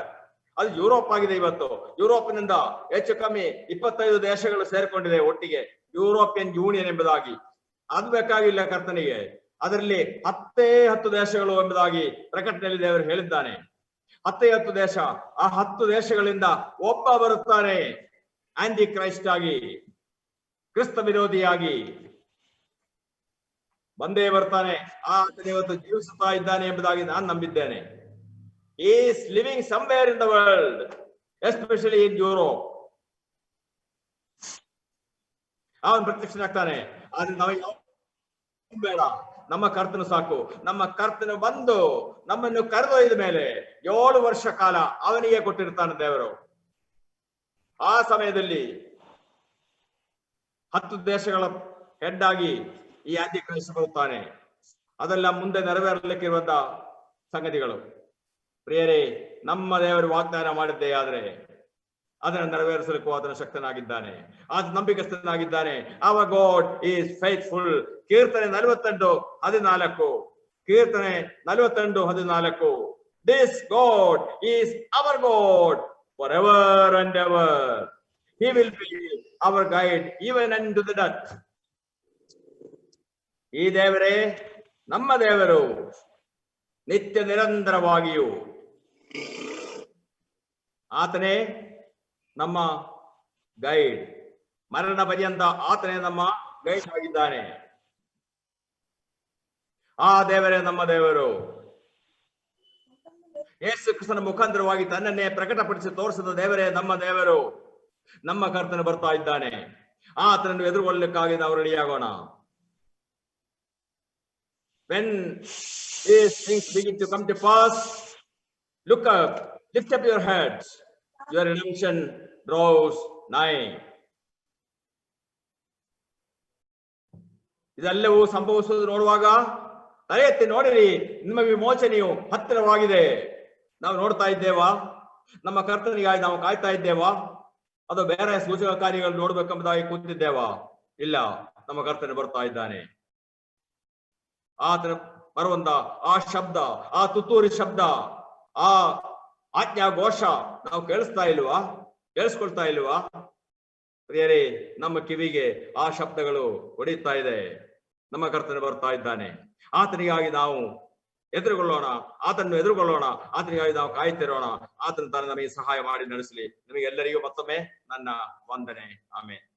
ಅದು ಯುರೋಪ್ ಆಗಿದೆ. ಇವತ್ತು ಯುರೋಪಿನಿಂದ ಹೆಚ್ಚು ಕಮ್ಮಿ 25 ದೇಶಗಳು ಸೇರ್ಕೊಂಡಿದೆ ಒಟ್ಟಿಗೆ, ಯುರೋಪಿಯನ್ ಯೂನಿಯನ್ ಎಂಬುದಾಗಿ. ಅದು ಬೇಕಾಗಿಲ್ಲ ಕರ್ತನಿಗೆ. ಅದರಲ್ಲಿ 10 ದೇಶಗಳು ಎಂಬುದಾಗಿ ಪ್ರಕಟಣೆಯಲ್ಲಿ ದೇವರು ಹೇಳಿದ್ದಾನೆ. 10 ದೇಶ. ಆ 10 ದೇಶಗಳಿಂದ ಒಬ್ಬ ಬರುತ್ತಾನೆ, ಆಂಟಿ ಕ್ರೈಸ್ಟ್ ಆಗಿ, ಕ್ರಿಸ್ತ ವಿರೋಧಿಯಾಗಿ ಬಂದೇ ಬರ್ತಾನೆ. ಆತನ ಇವತ್ತು ಜೀವಿಸುತ್ತಾ ಇದ್ದಾನೆ ಎಂಬುದಾಗಿ ನಾನು ನಂಬಿದ್ದೇನೆ. He is living somewhere in the world, especially in Europe. ಅವನು ಪ್ರತ್ಯಕ್ಷನಾಗ್ತಾನೆ. ಆದ್ರೆ ನಮಗೆ ಬೇಡ, ನಮ್ಮ ಕರ್ತನು ಸಾಕು. ನಮ್ಮ ಕರ್ತನು ಬಂದು ನಮ್ಮನ್ನು ಕರೆದೊಯ್ದ ಮೇಲೆ 7 ವರ್ಷ ಕಾಲ ಅವನಿಗೆ ಕೊಟ್ಟಿರ್ತಾನೆ ದೇವರು. ಆ ಸಮಯದಲ್ಲಿ 10 ದೇಶಗಳ ಹೆಡ್ ಆಗಿ ಈ ಆಂಟಿ ಕ್ರೈಸ್ಟ್ ಬರುತ್ತಾನೆ. ಅದೆಲ್ಲ ಮುಂದೆ ನೆರವೇರಲಿಕ್ಕಿರುವಂತ ಸಂಗತಿಗಳು. ಪ್ರಿಯರೇ, ನಮ್ಮ ದೇವರು ವಾಗ್ದಾನ ಮಾಡಿದ್ದೇ ಆದ್ರೆ ಅದನ್ನು ನೆರವೇರಿಸಲಿಕ್ಕೂ ಆತನ ಶಕ್ತನಾಗಿದ್ದಾನೆ, ಆತ ನಂಬಿಕಸ್ಥನಾಗಿದ್ದಾನೆ. Our God is faithful. ಕೀರ್ತನೆ 48:14. ಕೀರ್ತನೆ 48:14. This God is our God forever and ever. He will be our guide even unto the death. ಈ ದೇವರೇ ನಮ್ಮ ದೇವರು, ನಿತ್ಯ ನಿರಂತರವಾಗಿಯೂ ಆತನೇ ನಮ್ಮ ಗೈಡ್. ಮರಣ ಪರ್ಯಂತ ಆತನೇ ನಮ್ಮ ಗೈಡ್ ಆಗಿದ್ದಾನೆ. ಆ ದೇವರೇ ನಮ್ಮ ದೇವರು. ಯೇಸು ಕ್ರಿಸ್ತನ ಮುಖಾಂತರವಾಗಿ ತನ್ನನ್ನೇ ಪ್ರಕಟಪಡಿಸಿ ತೋರಿಸಿದ ದೇವರೇ ನಮ್ಮ ದೇವರು. ನಮ್ಮ ಕರ್ತನು ಬರ್ತಾ ಇದ್ದಾನೆ. ಆತನನ್ನು ಎದುರುಗೊಳ್ಳಲಿಕ್ಕಾಗಿ ನಾವು ರೆಡಿಯಾಗೋಣ. When these things begin to come to pass, look up, lift up your heads. Your redemption draws nigh. ಇದೆಲ್ಲವೂ ಸಂಭವಿಸುವುದು ನೋಡುವಾಗ ತಲೆ ಎತ್ತಿ ನೋಡಿರಿ, ನಿಮ್ಮ ವಿಮೋಚನೆಯು ಹತ್ತಿರವಾಗಿದೆ. ನಾವು ನೋಡ್ತಾ ಇದ್ದೇವಾ? ನಮ್ಮ ಕರ್ತನಿಗಾಗಿ ನಾವು ಕಾಯ್ತಾ ಇದ್ದೇವಾ? ಅದು ಬೇರೆ ಸೂಚಕ ಕಾರ್ಯಗಳು ನೋಡ್ಬೇಕೆಂಬುದಾಗಿ ಕೂತಿದ್ದೇವಾ? ಇಲ್ಲ, ನಮ್ಮ ಕರ್ತನು ಬರ್ತಾ ಇದ್ದಾನೆ. ಆತನ ಬರುವಂತ ಆ ಶಬ್ದ, ಆ ತುತ್ತೂರಿ ಶಬ್ದ, ಆ ಆಜ್ಞಾ ಘೋಷ ನಾವು ಕೇಳಿಸ್ಕೊಳ್ತಾ ಇಲ್ವಾ? ಪ್ರಿಯರೇ, ನಮ್ಮ ಕಿವಿಗೆ ಆ ಶಬ್ದಗಳು ಹೊಡೆಯುತ್ತಾ ಇದೆ. ನಮ್ಮ ಕರ್ತನು ಬರ್ತಾ ಇದ್ದಾನೆ. ಆತನಿಗಾಗಿ ನಾವು ಎದುರುಗೊಳ್ಳೋಣ, ಆತನನ್ನು ಎದುರುಗೊಳ್ಳೋಣ. ಆತನಿಗಾಗಿ ನಾವು ಕಾಯ್ತಿರೋಣ. ಆತನ ತಾನು ನಮಗೆ ಸಹಾಯ ಮಾಡಿ ನಡೆಸಲಿ. ನಿಮಗೆಲ್ಲರಿಗೂ ಮತ್ತೊಮ್ಮೆ ನನ್ನ ವಂದನೆ. ಆಮೆನ್.